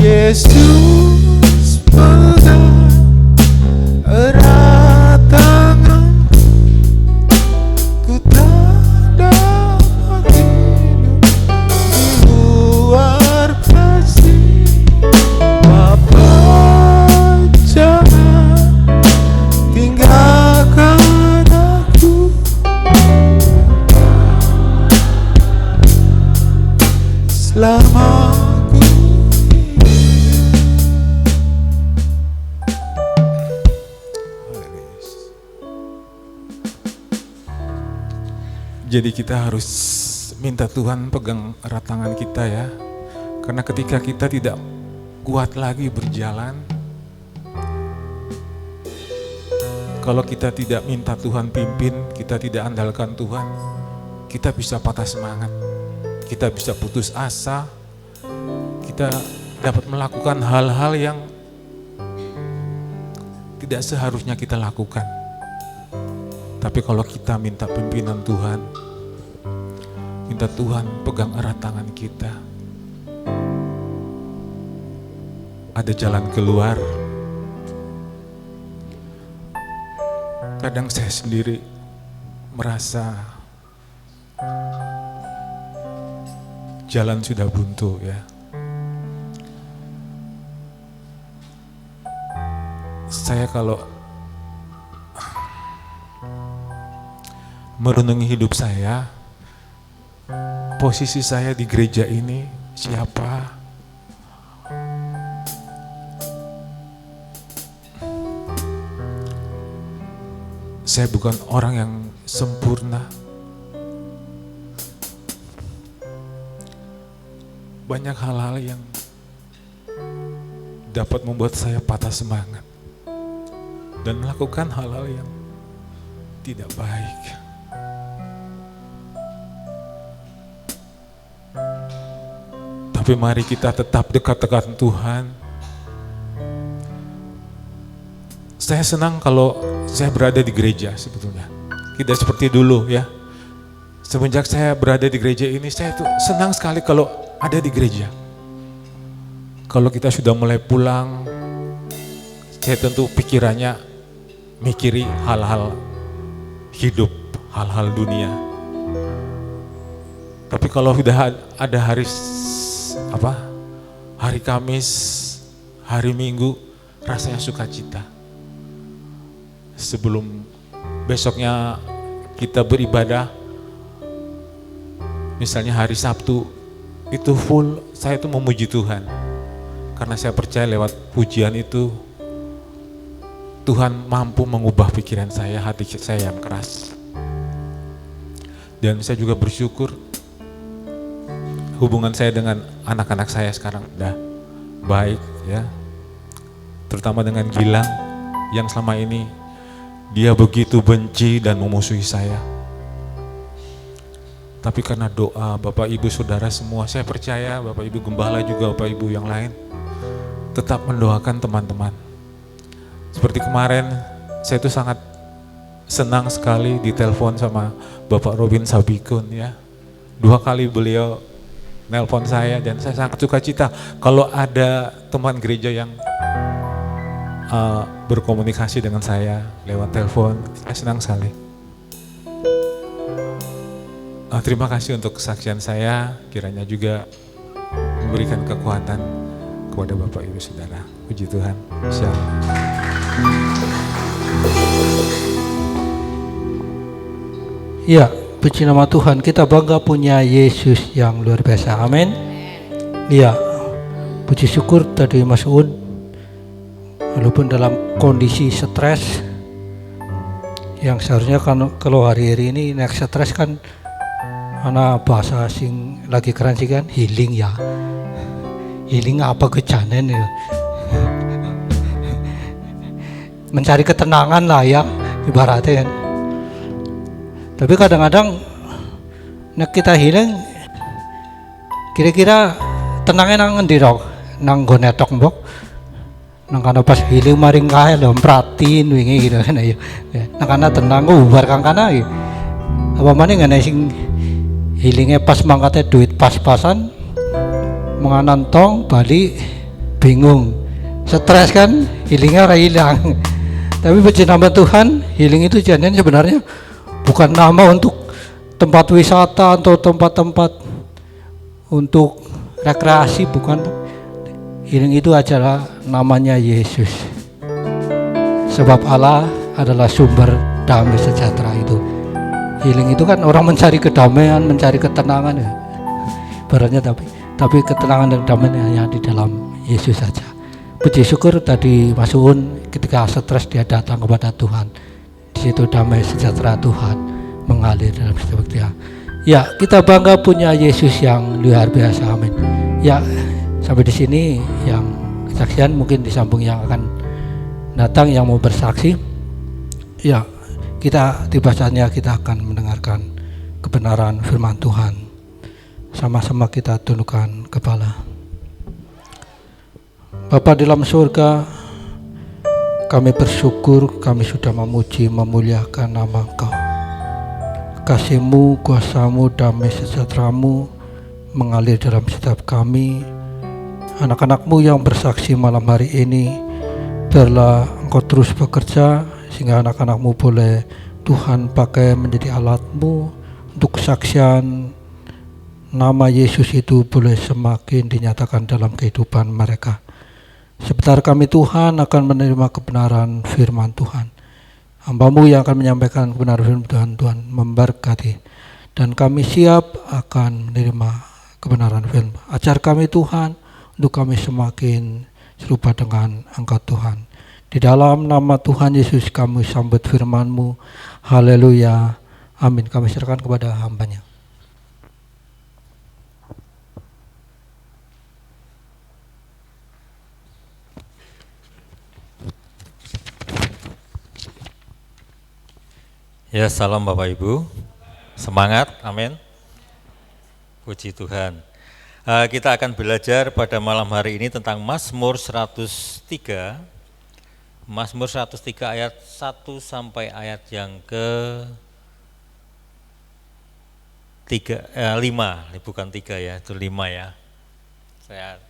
Yesus pegang erat tanganku, ku tak dapat hidup di luar kasih. Bapa, jangan tinggalkan aku, selama ku Jadi kita harus minta Tuhan pegang erat tangan kita ya. Karena ketika kita tidak kuat lagi berjalan, kalau kita tidak minta Tuhan pimpin, kita tidak andalkan Tuhan, kita bisa patah semangat, kita bisa putus asa, kita dapat melakukan hal-hal yang tidak seharusnya kita lakukan. Tapi kalau kita minta pimpinan Tuhan, minta Tuhan pegang erat tangan kita, ada jalan keluar. Kadang saya sendiri merasa jalan sudah buntu ya. Saya kalau merenungi hidup saya, posisi saya di gereja ini siapa? Saya bukan orang yang sempurna. Banyak hal-hal yang dapat membuat saya patah semangat dan melakukan hal-hal yang tidak baik. Tapi mari kita tetap dekat dengan Tuhan. Saya senang kalau saya berada di gereja sebetulnya. Tidak seperti dulu ya. Semenjak saya berada di gereja ini, saya tuh senang sekali kalau ada di gereja. Kalau kita sudah mulai pulang, saya tentu pikirannya mikiri hal-hal hidup, hal-hal dunia. Tapi kalau sudah ada hari Kamis, hari Minggu, rasanya sukacita. Sebelum besoknya kita beribadah, misalnya hari Sabtu, itu full saya itu memuji Tuhan. Karena saya percaya lewat pujian itu, Tuhan mampu mengubah pikiran saya, hati saya yang keras. Dan saya juga bersyukur hubungan saya dengan anak-anak saya sekarang udah baik ya. Terutama dengan Gilang yang selama ini dia begitu benci dan memusuhi saya. Tapi karena doa Bapak Ibu Saudara semua, saya percaya Bapak Ibu Gembala juga Bapak Ibu yang lain tetap mendoakan teman-teman. Seperti kemarin saya itu sangat senang sekali ditelepon sama Bapak Robin Sabikun ya. 2 kali beliau nelpon saya dan saya sangat sukacita kalau ada teman gereja yang berkomunikasi dengan saya lewat telepon. Saya senang sekali. Terima kasih untuk kesaksian saya, kiranya juga memberikan kekuatan kepada Bapak Ibu Saudara. Puji Tuhan. Shalom. Ya, puji nama Tuhan. Kita bangga punya Yesus yang luar biasa. Amin. Ya, puji syukur tadi Mas Un. Walaupun dalam kondisi stres, yang seharusnya kan kalau hari-hari ini naik stres kan, mana bahasa asing lagi keren sih kan, healing ya. Healing apa kejanen ya. Mencari ketenangan lah ya, ibaratnya kan. Tapi kadang-kadang nek kita healing, kira-kira tenangnya nang ngendi dok? Nang nggon netok mbok. Nang kana pas healing maring kae lho mpratin wingi gitu kan ya. Nang kana tenang bubar kang kana iki. Apa maneh ngene sing healingnya pas mangkate duit pas-pasan menganan tong balik bingung. Stres kan healingnya ora hilang. Tapi puji nama Tuhan, healing itu jadinya sebenarnya bukan nama untuk tempat wisata atau tempat-tempat untuk rekreasi, bukan. Healing itu adalah namanya Yesus. Sebab Allah adalah sumber damai sejahtera itu. Healing itu kan orang mencari kedamaian, mencari ketenangan ya. Baratnya tapi ketenangan dan damaian hanya di dalam Yesus saja. Puji syukur tadi Mas Un ketika stres dia datang kepada Tuhan. Di situ damai sejahtera Tuhan mengalir dalam setiap dia. Ya, kita bangga punya Yesus yang luar biasa. Amin. Ya, sampai di sini yang kesaksian, mungkin disambung yang akan datang yang mau bersaksi. Ya, kita tiba saatnya kita akan mendengarkan kebenaran firman Tuhan. Sama-sama kita tundukkan kepala. Bapa di dalam surga, kami bersyukur kami sudah memuji memuliakan nama Engkau. Kasih-Mu, kuasa-Mu, damai sejahtera-Mu mengalir dalam setiap kami, anak-anak-Mu yang bersaksi malam hari ini. Biarlah Engkau terus bekerja sehingga anak-anak-Mu boleh Tuhan pakai menjadi alat-Mu untuk kesaksian nama Yesus itu boleh semakin dinyatakan dalam kehidupan mereka. Sebentar kami Tuhan akan menerima kebenaran firman Tuhan. Hamba-Mu yang akan menyampaikan kebenaran firman Tuhan, Tuhan memberkati. Dan kami siap akan menerima kebenaran firman. Ajar kami Tuhan untuk kami semakin serupa dengan Engkau Tuhan. Di dalam nama Tuhan Yesus kami sambut firman-Mu. Haleluya. Amin. Kami serahkan kepada hamba-Nya. Ya, salam Bapak Ibu, semangat, amin, puji Tuhan. Kita akan belajar pada malam hari ini tentang Mazmur 103, Mazmur 103 ayat 1 sampai ayat yang ke 5, bukan 3 ya, itu 5 ya, saya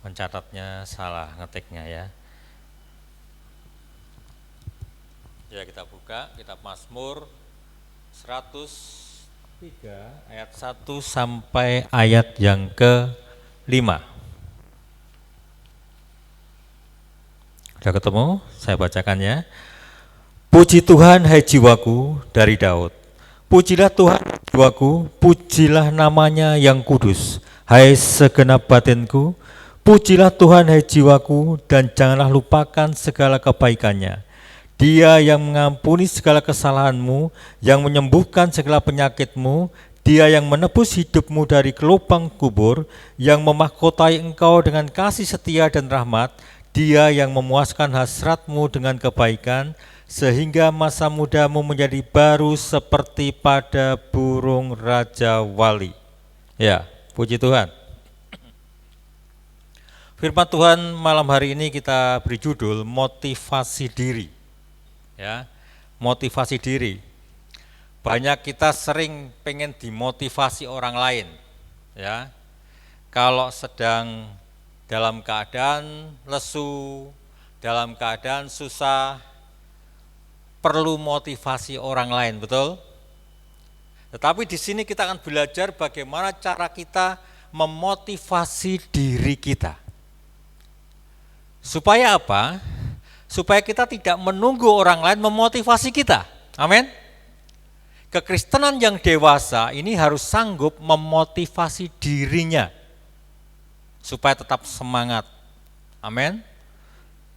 mencatatnya salah ngetiknya ya. Ya, kita buka kitab Mazmur 103 ayat 1 sampai ayat yang ke-5. Sudah ketemu? Saya bacakannya. Puji Tuhan hai jiwaku, dari Daud. Pujilah Tuhan jiwaku, pujilah namanya yang kudus. Hai segenap batinku, pujilah Tuhan hai jiwaku, dan janganlah lupakan segala kebaikannya. Dia yang mengampuni segala kesalahanmu, yang menyembuhkan segala penyakitmu, Dia yang menebus hidupmu dari kelubang kubur, yang memahkotai engkau dengan kasih setia dan rahmat, Dia yang memuaskan hasratmu dengan kebaikan, sehingga masa mudamu menjadi baru seperti pada burung raja wali. Ya, puji Tuhan. Firman Tuhan malam hari ini kita beri judul motivasi diri. Ya, motivasi diri. Banyak kita sering pengen dimotivasi orang lain, ya. Kalau sedang dalam keadaan lesu, dalam keadaan susah, perlu motivasi orang lain, betul? Tetapi di sini kita akan belajar bagaimana cara kita memotivasi diri kita. Supaya apa? Supaya kita tidak menunggu orang lain memotivasi kita. Amin. Kekristenan yang dewasa ini harus sanggup memotivasi dirinya supaya tetap semangat. Amin.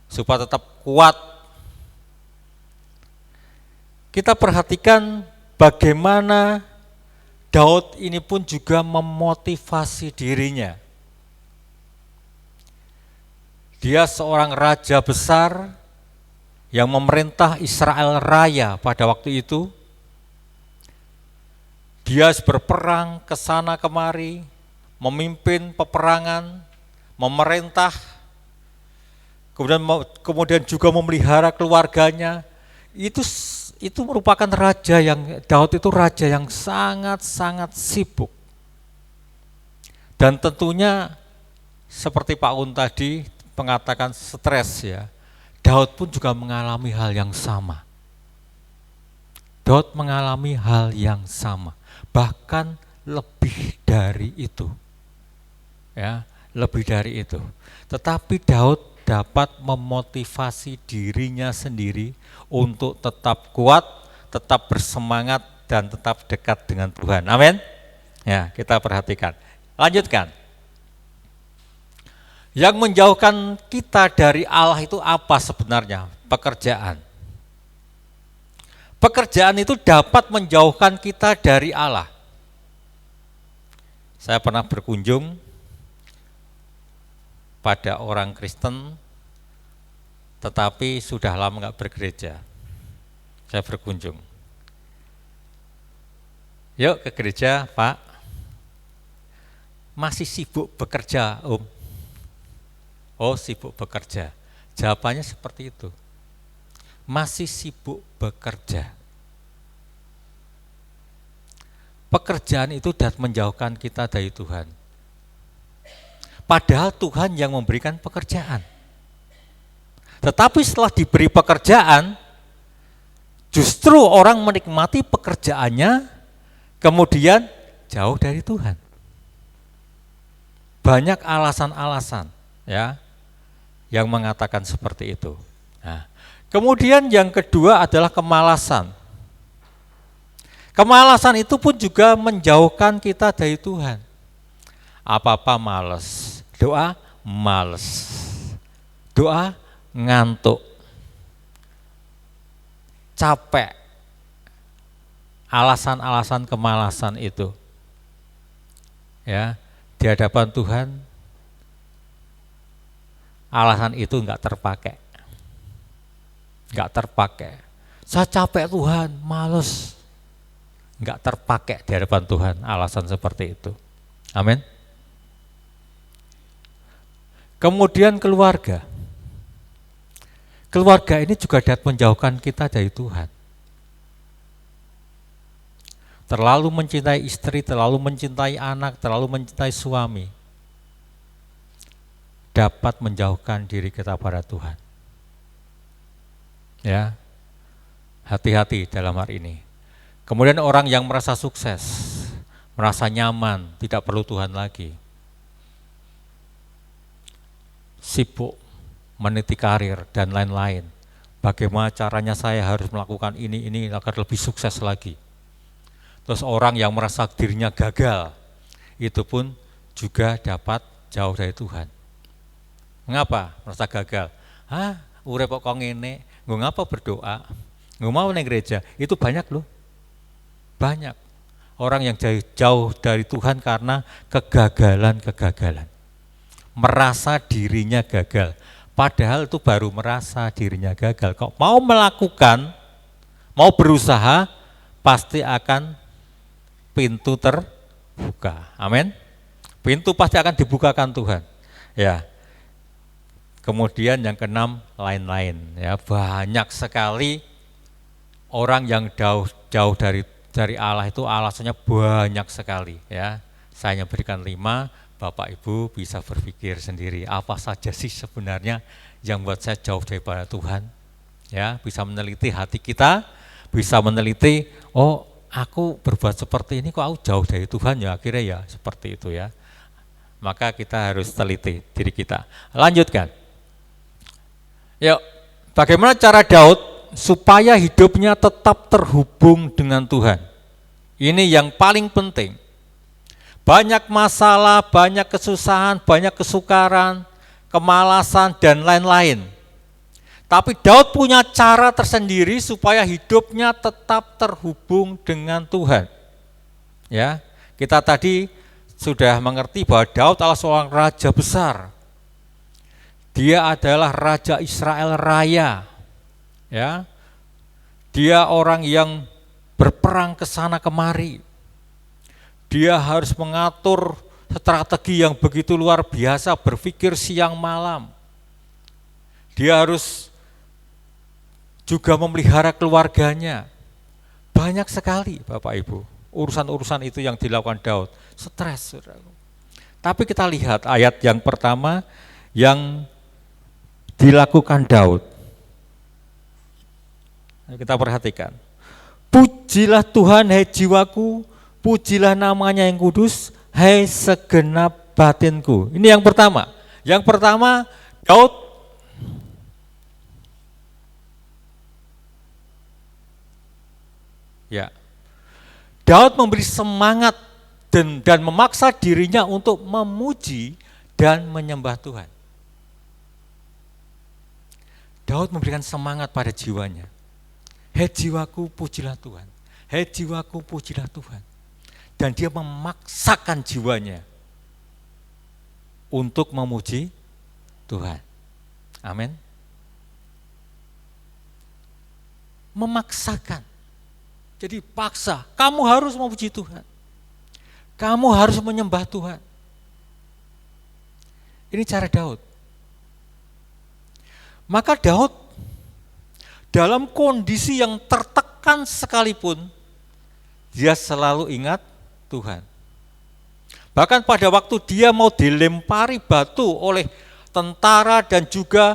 Supaya tetap kuat. Kita perhatikan bagaimana Daud ini pun juga memotivasi dirinya. Dia seorang raja besar yang memerintah Israel Raya pada waktu itu. Dia berperang ke sana kemari, memimpin peperangan, memerintah, kemudian juga memelihara keluarganya. Itu merupakan raja yang, Daud itu raja yang sangat-sangat sibuk. Dan tentunya seperti Pak Un tadi mengatakan stres ya. Daud pun juga mengalami hal yang sama. Daud mengalami hal yang sama, bahkan lebih dari itu. Ya, lebih dari itu. Tetapi Daud dapat memotivasi dirinya sendiri untuk tetap kuat, tetap bersemangat, dan tetap dekat dengan Tuhan. Amin. Ya, kita perhatikan. Lanjutkan. Yang menjauhkan kita dari Allah itu apa sebenarnya? Pekerjaan. Pekerjaan itu dapat menjauhkan kita dari Allah. Saya pernah berkunjung pada orang Kristen, tetapi sudah lama nggak bergereja. Saya berkunjung. Yuk ke gereja, Pak. Masih sibuk bekerja, Om. Oh, sibuk bekerja. Jawabannya seperti itu. Masih sibuk bekerja. Pekerjaan itu dapat menjauhkan kita dari Tuhan. Padahal Tuhan yang memberikan pekerjaan. Tetapi setelah diberi pekerjaan, justru orang menikmati pekerjaannya, kemudian jauh dari Tuhan. Banyak alasan-alasan ya yang mengatakan seperti itu. Nah, kemudian yang kedua adalah kemalasan. Kemalasan itu pun juga menjauhkan kita dari Tuhan. Apa-apa males, doa males, doa ngantuk, capek. Alasan-alasan kemalasan itu ya di hadapan Tuhan, alasan itu enggak terpakai. Saya capek Tuhan, males. Enggak terpakai di hadapan Tuhan alasan seperti itu. Amin. Kemudian keluarga. Keluarga ini juga dapat menjauhkan kita dari Tuhan. Terlalu mencintai istri, terlalu mencintai anak, terlalu mencintai suami, dapat menjauhkan diri kita pada Tuhan. Ya, hati-hati dalam hal ini. Kemudian orang yang merasa sukses, merasa nyaman, tidak perlu Tuhan lagi, sibuk meniti karir dan lain-lain. Bagaimana caranya saya harus melakukan ini agar lebih sukses lagi. Terus orang yang merasa dirinya gagal, itu pun juga dapat jauh dari Tuhan. Mengapa merasa gagal? Urip kok ngene, ngapa berdoa, mau nang gereja, itu banyak loh. Banyak orang yang jauh dari Tuhan karena kegagalan. Merasa dirinya gagal, padahal itu baru merasa dirinya gagal. Kok mau melakukan, mau berusaha, pasti akan pintu terbuka. Amin. Pintu pasti akan dibukakan Tuhan. Ya. Kemudian yang keenam, lain-lain. Ya, banyak sekali orang yang jauh dari Allah itu alasannya banyak sekali. Ya, saya berikan 5. Bapak Ibu bisa berpikir sendiri. Apa saja sih sebenarnya yang buat saya jauh daripada Tuhan? Ya, bisa meneliti hati kita, bisa meneliti. Aku berbuat seperti ini kok aku jauh dari Tuhan ya, akhirnya ya seperti itu ya. Maka kita harus teliti diri kita. Lanjutkan. Yuk, bagaimana cara Daud supaya hidupnya tetap terhubung dengan Tuhan? Ini yang paling penting. Banyak masalah, banyak kesusahan, banyak kesukaran, kemalasan dan lain-lain. Tapi Daud punya cara tersendiri supaya hidupnya tetap terhubung dengan Tuhan. Ya, kita tadi sudah mengerti bahwa Daud adalah seorang raja besar. Dia adalah raja Israel raya. Ya. Dia orang yang berperang ke sana kemari. Dia harus mengatur strategi yang begitu luar biasa, berpikir siang malam. Dia harus juga memelihara keluarganya. Banyak sekali Bapak Ibu, urusan-urusan itu yang dilakukan Daud. Stres. Tapi kita lihat ayat yang pertama yang dilakukan Daud. Kita perhatikan. Pujilah Tuhan hai jiwaku, pujilah namanya yang kudus, hai segenap batinku. Ini yang pertama. Yang pertama, Daud Daud memberi semangat dan memaksa dirinya untuk memuji dan menyembah Tuhan. Daud memberikan semangat pada jiwanya. Hei jiwaku, pujilah Tuhan. Hei jiwaku, pujilah Tuhan. Dan dia memaksakan jiwanya untuk memuji Tuhan. Amin. Memaksakan. Jadi paksa, kamu harus memuji Tuhan. Kamu harus menyembah Tuhan. Ini cara Daud. Maka Daud dalam kondisi yang tertekan sekalipun, dia selalu ingat Tuhan. Bahkan pada waktu dia mau dilempari batu oleh tentara dan juga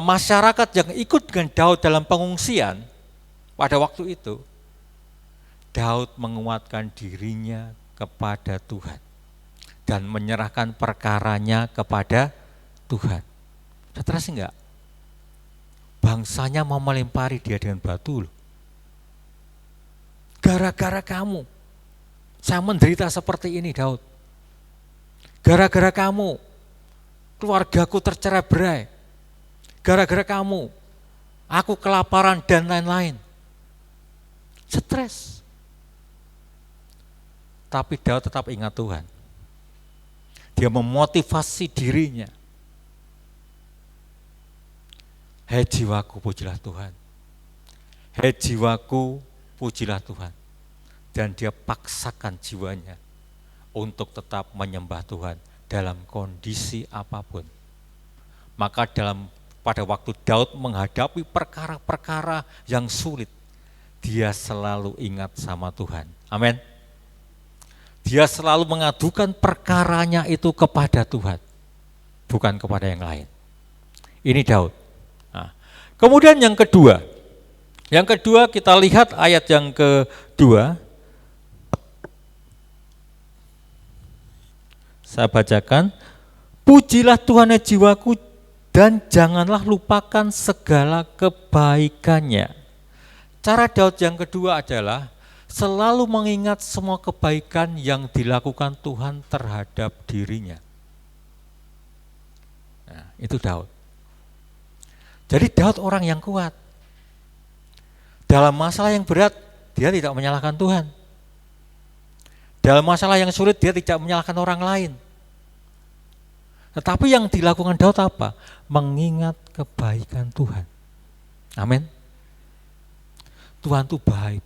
masyarakat yang ikut dengan Daud dalam pengungsian, pada waktu itu Daud menguatkan dirinya kepada Tuhan dan menyerahkan perkaranya kepada Tuhan. Stres enggak? Bangsanya mau melempari dia dengan batu loh. Gara-gara kamu, saya menderita seperti ini, Daud. Gara-gara kamu, keluargaku tercerai-berai. Gara-gara kamu, aku kelaparan dan lain-lain. Stres. Tapi Daud tetap ingat Tuhan. Dia memotivasi dirinya. Hei jiwaku, pujilah Tuhan. Hei jiwaku, pujilah Tuhan. Dan dia paksakan jiwanya untuk tetap menyembah Tuhan dalam kondisi apapun. Maka pada waktu Daud menghadapi perkara-perkara yang sulit, dia selalu ingat sama Tuhan. Amin. Dia selalu mengadukan perkaranya itu kepada Tuhan, bukan kepada yang lain. Ini Daud. Nah, kemudian yang kedua kita lihat ayat yang kedua. Saya bacakan, pujilah Tuhan jiwaku dan janganlah lupakan segala kebaikannya. Cara Daud yang kedua adalah selalu mengingat semua kebaikan yang dilakukan Tuhan terhadap dirinya. Nah, itu Daud. Jadi Daud orang yang kuat. Dalam masalah yang berat, dia tidak menyalahkan Tuhan. Dalam masalah yang sulit, dia tidak menyalahkan orang lain. Tetapi yang dilakukan Daud apa? Mengingat kebaikan Tuhan. Amin. Tuhan itu baik.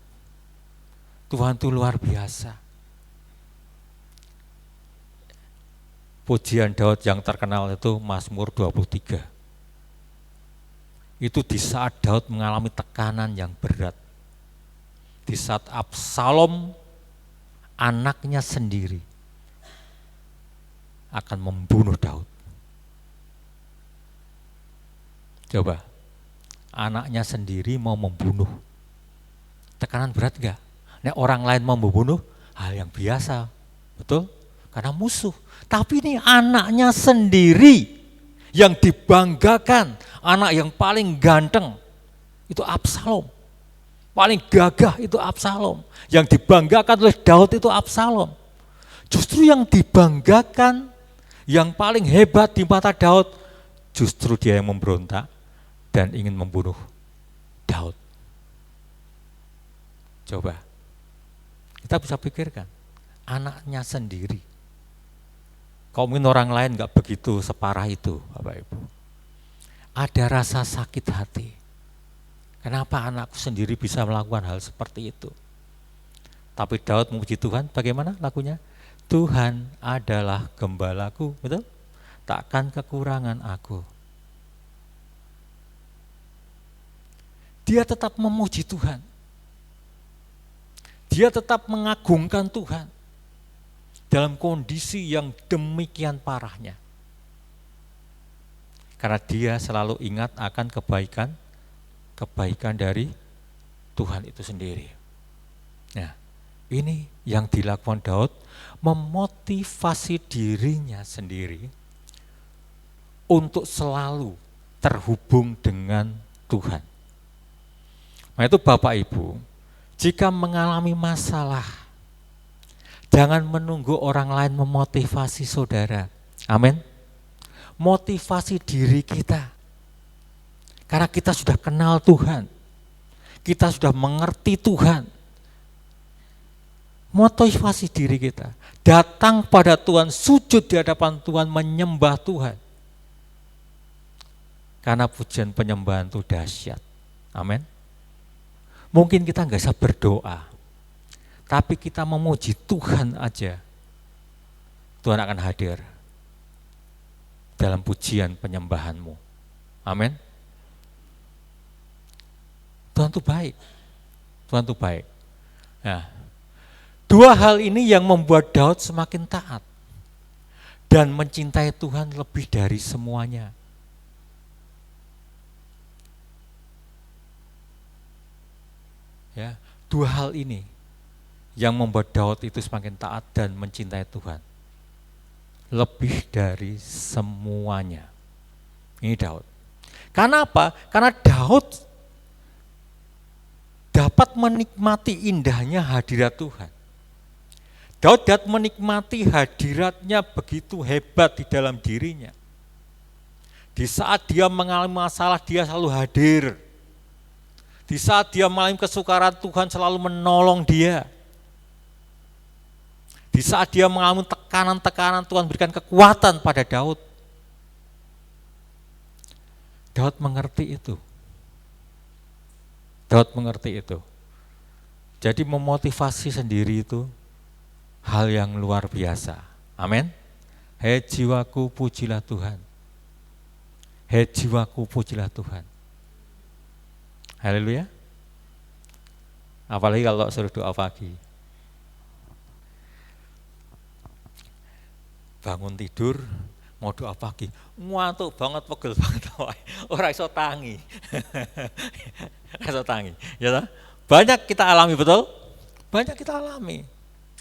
Tuhan itu luar biasa. Pujian Daud yang terkenal itu Mazmur 23. Itu di saat Daud mengalami tekanan yang berat. Di saat Absalom, anaknya sendiri, akan membunuh Daud. Coba, anaknya sendiri mau membunuh. Tekanan berat enggak? Nah, orang lain mau membunuh, hal yang biasa, betul? Karena musuh. Tapi ini anaknya sendiri yang dibanggakan, anak yang paling ganteng, itu Absalom. Paling gagah itu Absalom. Yang dibanggakan oleh Daud itu Absalom. Justru yang dibanggakan, yang paling hebat di mata Daud, justru dia yang memberontak dan ingin membunuh Daud. Coba, kita bisa pikirkan, anaknya sendiri. Kau mungkin orang lain enggak begitu separah itu, Bapak Ibu. Ada rasa sakit hati. Kenapa anakku sendiri bisa melakukan hal seperti itu? Tapi Daud memuji Tuhan, bagaimana lagunya? Tuhan adalah gembalaku, betul? Takkan kekurangan aku. Dia tetap memuji Tuhan. Dia tetap mengagungkan Tuhan dalam kondisi yang demikian parahnya. Karena dia selalu ingat akan kebaikan dari Tuhan itu sendiri. Nah, ini yang dilakukan Daud, memotivasi dirinya sendiri untuk selalu terhubung dengan Tuhan. Nah itu Bapak Ibu, jika mengalami masalah, jangan menunggu orang lain memotivasi saudara. Amin. Motivasi diri kita. Karena kita sudah kenal Tuhan. Kita sudah mengerti Tuhan. Motivasi diri kita. Datang pada Tuhan, sujud di hadapan Tuhan, menyembah Tuhan. Karena pujian penyembahan itu dahsyat. Amin. Mungkin kita nggak bisa berdoa, tapi kita memuji Tuhan aja, Tuhan akan hadir dalam pujian penyembahanmu. Amin. Tuhan itu baik. Tuhan itu baik. Nah, dua hal ini yang membuat Daud semakin taat dan mencintai Tuhan lebih dari semuanya. Ya, dua hal ini yang membuat Daud itu semakin taat dan mencintai Tuhan. Lebih dari semuanya. Ini Daud. Karena apa? Karena Daud dapat menikmati indahnya hadirat Tuhan. Daud dapat menikmati hadiratnya begitu hebat di dalam dirinya. Di saat dia mengalami masalah, dia selalu hadir. Di saat dia mengalami kesukaran, Tuhan selalu menolong dia. Di saat dia mengalami tekanan-tekanan, Tuhan berikan kekuatan pada Daud. Daud mengerti itu. Daud mengerti itu. Jadi memotivasi sendiri itu hal yang luar biasa. Amin. Hei jiwaku, pujilah Tuhan. Hei jiwaku, pujilah Tuhan. Haleluya. Apalagi kalau suruh doa pagi. Bangun tidur, mau doa pagi, ngantuk banget, pegel banget, orang iso tangi. Iso tangi. Ya toh? Banyak kita alami, betul? Banyak kita alami.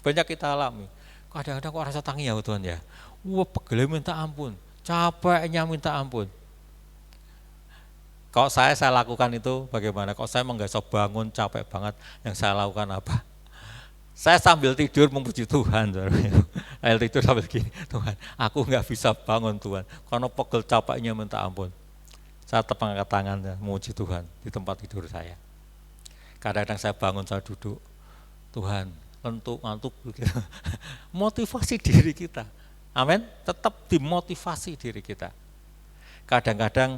Banyak kita alami. Kadang-kadang kok rasa tangi ya Tuhan ya. Wah, pegelnya minta ampun, capeknya minta ampun. Kalau saya lakukan itu bagaimana? Kalau saya nggak bisa bangun, capek banget, yang saya lakukan apa? Saya sambil tidur memuji Tuhan. Saya tidur sambil gini, Tuhan, aku nggak bisa bangun Tuhan, karena pegel capeknya minta ampun. Saya tetap angkat tangan memuji Tuhan di tempat tidur saya. Kadang-kadang saya bangun, saya duduk, Tuhan, ngantuk gitu. Motivasi diri kita. Amin. Tetap dimotivasi diri kita. Kadang-kadang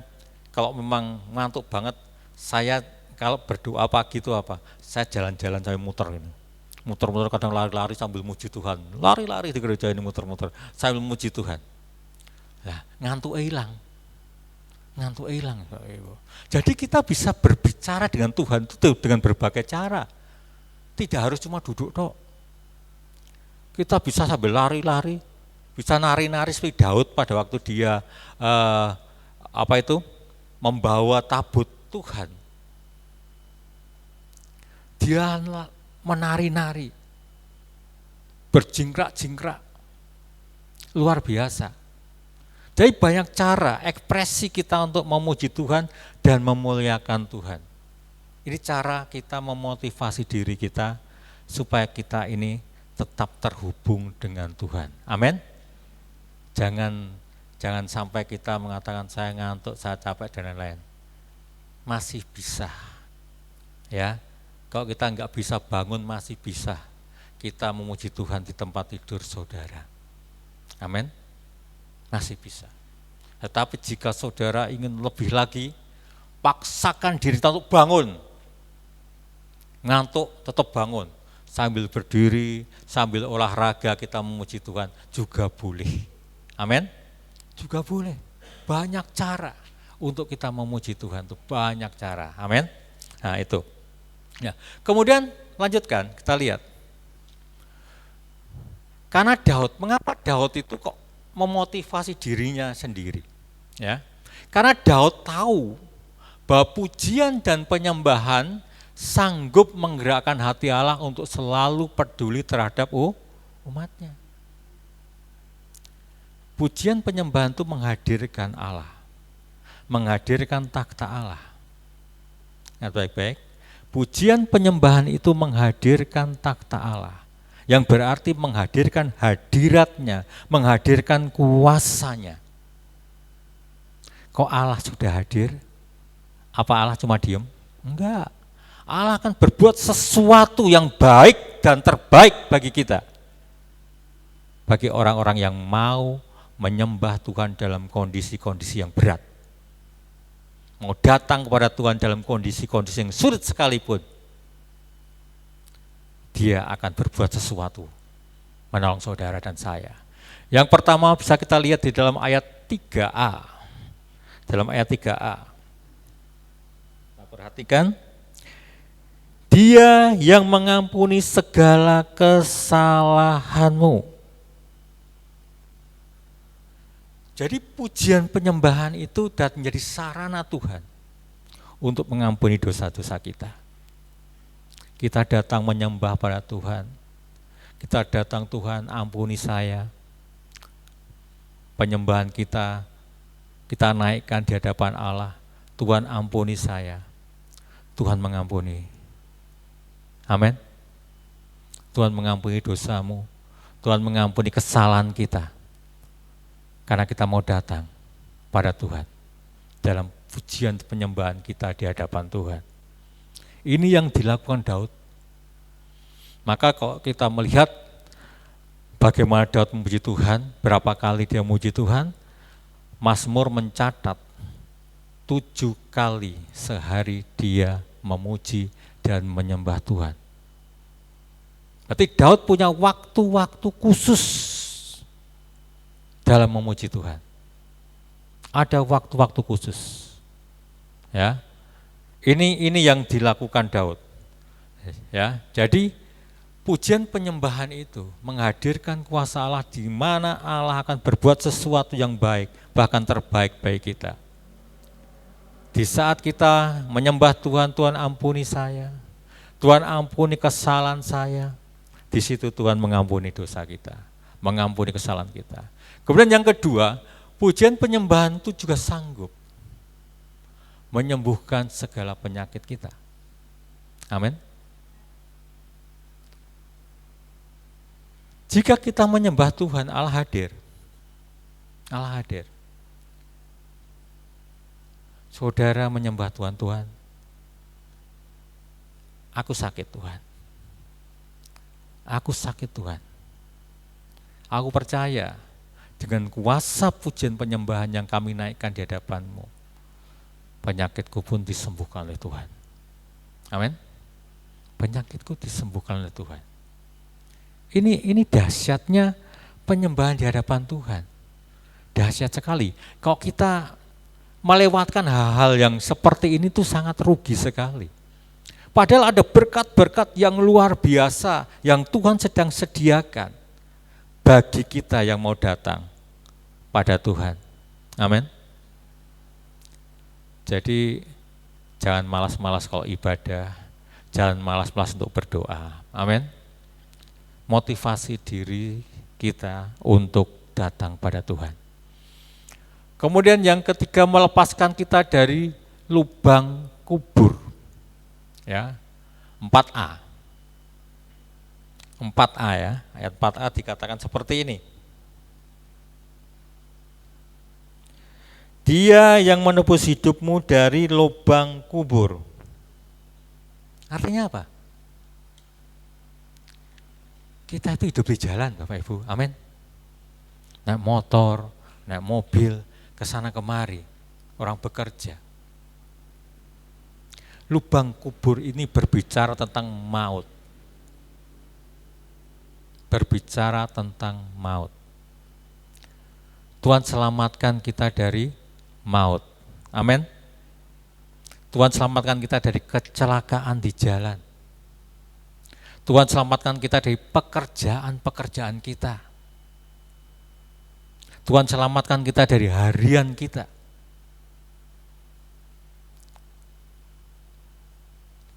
kalau memang ngantuk banget, saya kalau berdoa pagi itu apa? Saya jalan-jalan, saya muter ini. Muter-muter, kadang lari-lari sambil muji Tuhan. Lari-lari di gereja ini muter-muter sambil muji Tuhan. Nah, ngantuk hilang. Ngantuk hilang. Jadi kita bisa berbicara dengan Tuhan itu dengan berbagai cara. Tidak harus cuma duduk tok. Kita bisa sambil lari-lari, bisa nari-nari seperti Daud pada waktu dia membawa tabut Tuhan. Dia menari-nari, berjingkrak-jingkrak, luar biasa. Jadi banyak cara, ekspresi kita untuk memuji Tuhan dan memuliakan Tuhan. Ini cara kita memotivasi diri kita supaya kita ini tetap terhubung dengan Tuhan. Amin. Jangan sampai kita mengatakan saya ngantuk, saya capek dan lain-lain. Masih bisa, ya. Kalau kita nggak bisa bangun, masih bisa kita memuji Tuhan di tempat tidur saudara. Amin. Masih bisa. Tetapi jika saudara ingin lebih lagi, paksakan diri untuk bangun. Ngantuk, tetap bangun. Sambil berdiri, sambil olahraga kita memuji Tuhan juga boleh. Amin. Juga boleh. Banyak cara untuk kita memuji Tuhan, itu banyak cara. Amin. Nah itu. Ya. Kemudian lanjutkan, kita lihat. Karena Daud, mengapa Daud itu kok memotivasi dirinya sendiri? Ya. Karena Daud tahu bahwa pujian dan penyembahan sanggup menggerakkan hati Allah untuk selalu peduli terhadap umatnya. Pujian penyembahan itu menghadirkan Allah, menghadirkan takhta Allah. Ingat baik-baik. Pujian penyembahan itu menghadirkan takhta Allah, yang berarti menghadirkan hadiratnya, menghadirkan kuasanya. Kok Allah sudah hadir? Apa Allah cuma diem? Enggak. Allah akan berbuat sesuatu yang baik dan terbaik bagi kita. Bagi orang-orang yang mau menyembah Tuhan dalam kondisi-kondisi yang berat. Mau datang kepada Tuhan dalam kondisi-kondisi yang sulit sekalipun, Dia akan berbuat sesuatu menolong saudara dan saya. Yang pertama bisa kita lihat di dalam ayat 3a. Dalam ayat 3a. Kita perhatikan. Dia yang mengampuni segala kesalahanmu. Jadi pujian penyembahan itu dapat menjadi sarana Tuhan untuk mengampuni dosa-dosa kita. Kita datang menyembah pada Tuhan, kita datang, Tuhan ampuni saya. Penyembahan kita naikkan di hadapan Allah. Tuhan ampuni saya. Tuhan mengampuni. Amin. Tuhan mengampuni dosamu. Tuhan mengampuni kesalahan kita. Karena kita mau datang pada Tuhan dalam pujian penyembahan kita di hadapan Tuhan. Ini yang dilakukan Daud. Maka kalau kita melihat bagaimana Daud memuji Tuhan, berapa kali dia memuji Tuhan, Mazmur mencatat 7 kali sehari dia memuji dan menyembah Tuhan. Berarti Daud punya waktu-waktu khusus dalam memuji Tuhan. Ada waktu-waktu khusus. Ya. Ini yang dilakukan Daud. Ya. Jadi pujian penyembahan itu menghadirkan kuasa Allah di mana Allah akan berbuat sesuatu yang baik, bahkan terbaik bagi kita. Di saat kita menyembah Tuhan, Tuhan ampuni saya, Tuhan ampuni kesalahan saya, di situ Tuhan mengampuni dosa kita, mengampuni kesalahan kita. Kemudian yang kedua, pujian penyembahan itu juga sanggup menyembuhkan segala penyakit kita. Amin. Jika kita menyembah Tuhan, Allah hadir. Allah hadir. Saudara menyembah Tuhan, Tuhan, aku sakit Tuhan. Aku sakit Tuhan. Aku percaya dengan kuasa pujian penyembahan yang kami naikkan di hadapan-Mu, penyakitku pun disembuhkan oleh Tuhan. Amin. Penyakitku disembuhkan oleh Tuhan. Ini dahsyatnya penyembahan di hadapan Tuhan. Dahsyat sekali. Kalau kita melewatkan hal-hal yang seperti ini tuh sangat rugi sekali. Padahal ada berkat-berkat yang luar biasa yang Tuhan sedang sediakan bagi kita yang mau datang pada Tuhan. Amin. Jadi jangan malas-malas kalau ibadah, jangan malas-malas untuk berdoa. Amin. Motivasi diri kita untuk datang pada Tuhan. Kemudian yang ketiga, melepaskan kita dari lubang kubur. Ya, 4A. 4A ya, ayat 4A dikatakan seperti ini. Dia yang menebus hidupmu dari lubang kubur. Artinya apa? Kita itu hidup di jalan, Bapak Ibu, amin. Naik motor, naik mobil, kesana kemari, orang bekerja. Lubang kubur ini berbicara tentang maut. Berbicara tentang maut. Tuhan selamatkan kita dari maut. Amin. Tuhan selamatkan kita dari kecelakaan di jalan. Tuhan selamatkan kita dari pekerjaan-pekerjaan kita. Tuhan selamatkan kita dari harian kita.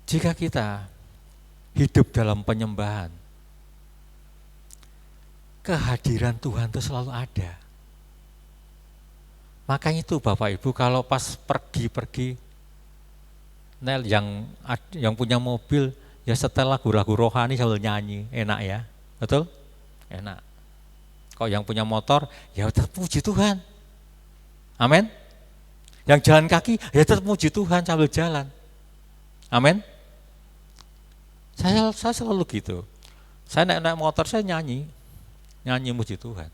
Jika kita hidup dalam penyembahan, kehadiran Tuhan itu selalu ada. Makanya itu Bapak Ibu kalau pas pergi-pergi, Nel yang punya mobil, ya setel lagu-lagu rohani sambil nyanyi, enak ya, betul? Enak. Kalau yang punya motor, ya tetap puji Tuhan. Amin. Yang jalan kaki, ya tetap puji Tuhan sambil jalan. Amin. Saya selalu gitu. Saya naik motor, saya nyanyi puji Tuhan.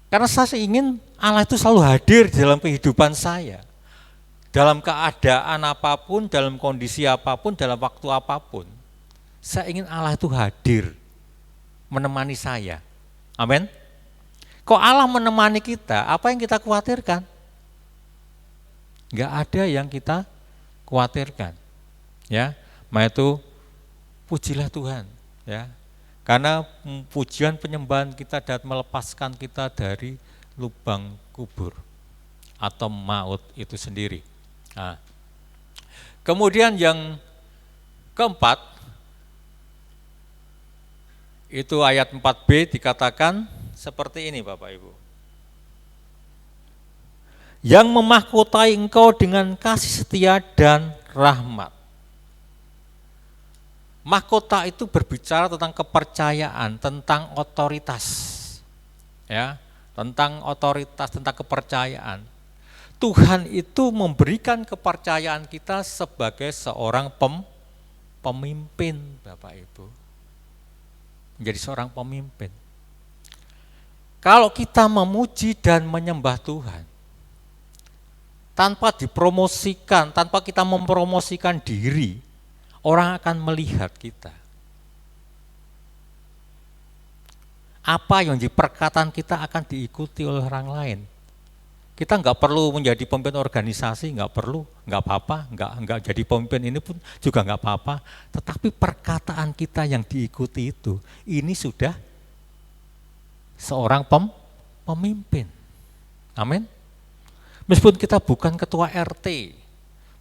Karena saya ingin Allah itu selalu hadir di dalam kehidupan saya. Dalam keadaan apapun, dalam kondisi apapun, dalam waktu apapun, saya ingin Allah itu hadir, menemani saya. Amin. Kok Allah menemani kita, apa yang kita khawatirkan? Enggak ada yang kita khawatirkan. Ya, maka itu pujilah Tuhan. Ya, karena pujian penyembahan kita dapat melepaskan kita dari lubang kubur atau maut itu sendiri. Nah, kemudian yang keempat, Itu ayat 4b dikatakan seperti ini Bapak Ibu. Yang memahkotai engkau dengan kasih setia dan rahmat. Mahkota itu berbicara tentang kepercayaan, tentang otoritas. Ya, tentang otoritas, tentang kepercayaan. Tuhan itu memberikan kepercayaan kita sebagai seorang pemimpin, Bapak Ibu. Menjadi seorang pemimpin. Kalau kita memuji dan menyembah Tuhan, tanpa dipromosikan, tanpa kita mempromosikan diri, orang akan melihat kita. Apa yang di perkataan kita akan diikuti oleh orang lain. Kita nggak perlu menjadi pemimpin organisasi, nggak perlu, nggak apa-apa, nggak jadi pemimpin ini pun juga nggak apa-apa. Tetapi perkataan kita yang diikuti itu, ini sudah seorang pemimpin. Amin. Meskipun kita bukan ketua RT,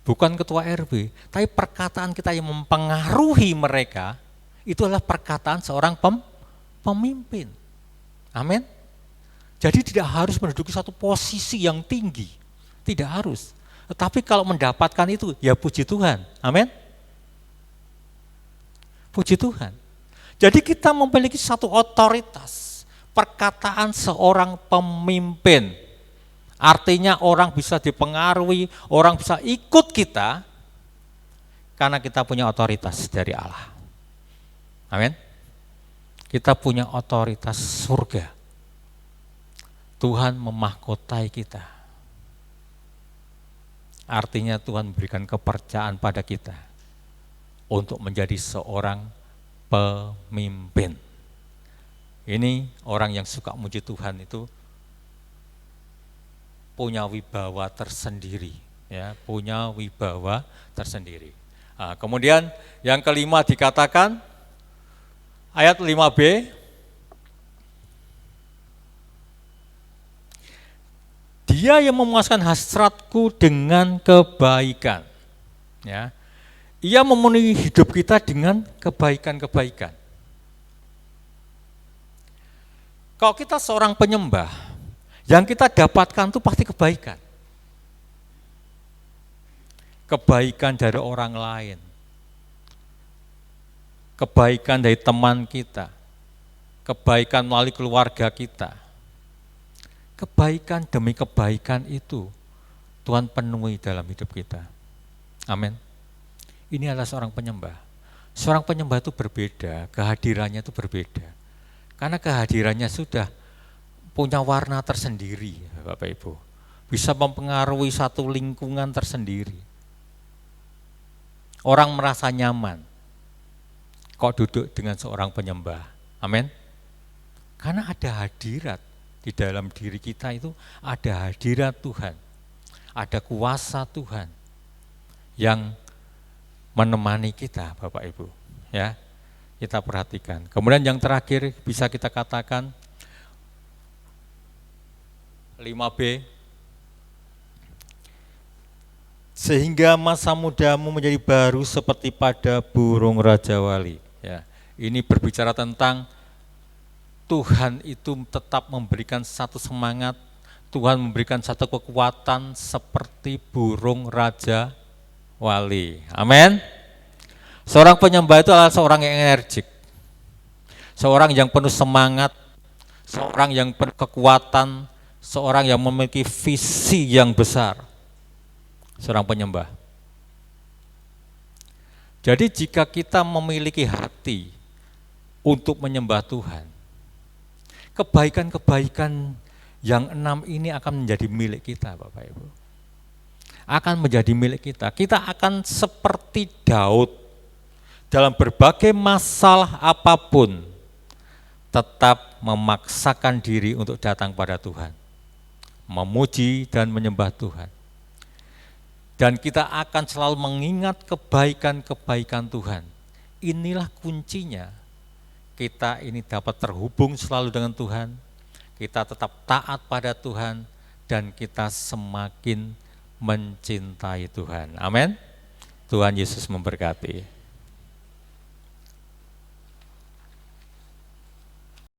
bukan ketua RW, tapi perkataan kita yang mempengaruhi mereka, itu adalah perkataan seorang pemimpin. Amin. Jadi tidak harus menduduki satu posisi yang tinggi, tidak harus. Tetapi kalau mendapatkan itu, ya puji Tuhan. Amin. Puji Tuhan. Jadi kita memiliki satu otoritas, perkataan seorang pemimpin. Artinya orang bisa dipengaruhi, orang bisa ikut kita karena kita punya otoritas dari Allah. Amin. Kita punya otoritas surga. Tuhan memahkotai kita. Artinya Tuhan memberikan kepercayaan pada kita untuk menjadi seorang pemimpin. Ini orang yang suka muji Tuhan itu punya wibawa tersendiri, ya, punya wibawa tersendiri. Nah, kemudian yang kelima dikatakan ayat 5b, Dia yang memuaskan hasratku dengan kebaikan. Ya, Ia memenuhi hidup kita dengan kebaikan-kebaikan. Kalau kita seorang penyembah, yang kita dapatkan itu pasti kebaikan. Kebaikan dari orang lain. Kebaikan dari teman kita. Kebaikan melalui keluarga kita. Kebaikan demi kebaikan itu Tuhan penuhi dalam hidup kita. Amin. Ini adalah seorang penyembah. Seorang penyembah itu berbeda, kehadirannya itu berbeda. Karena kehadirannya sudah punya warna tersendiri, Bapak Ibu. Bisa mempengaruhi satu lingkungan tersendiri. Orang merasa nyaman kok duduk dengan seorang penyembah. Amin. Karena ada hadirat di dalam diri kita, itu ada hadirat Tuhan. Ada kuasa Tuhan yang menemani kita, Bapak Ibu. Ya, kita perhatikan. Kemudian yang terakhir bisa kita katakan 5b, sehingga masa mudamu menjadi baru seperti pada burung Raja Wali. Ya, ini berbicara tentang Tuhan itu tetap memberikan satu semangat, Tuhan memberikan satu kekuatan seperti burung Raja Wali. Amin. Seorang penyembah itu adalah seorang yang energik, seorang yang penuh semangat, seorang yang penuh kekuatan, seorang yang memiliki visi yang besar, seorang penyembah. Jadi jika kita memiliki hati untuk menyembah Tuhan, kebaikan-kebaikan yang 6 ini akan menjadi milik kita, Bapak Ibu. Akan menjadi milik kita. Kita akan seperti Daud, dalam berbagai masalah apapun, tetap memaksakan diri untuk datang pada Tuhan, memuji dan menyembah Tuhan. Dan kita akan selalu mengingat kebaikan-kebaikan Tuhan. Inilah kuncinya. Kita ini dapat terhubung selalu dengan Tuhan, kita tetap taat pada Tuhan, dan kita semakin mencintai Tuhan. Amin. Tuhan Yesus memberkati.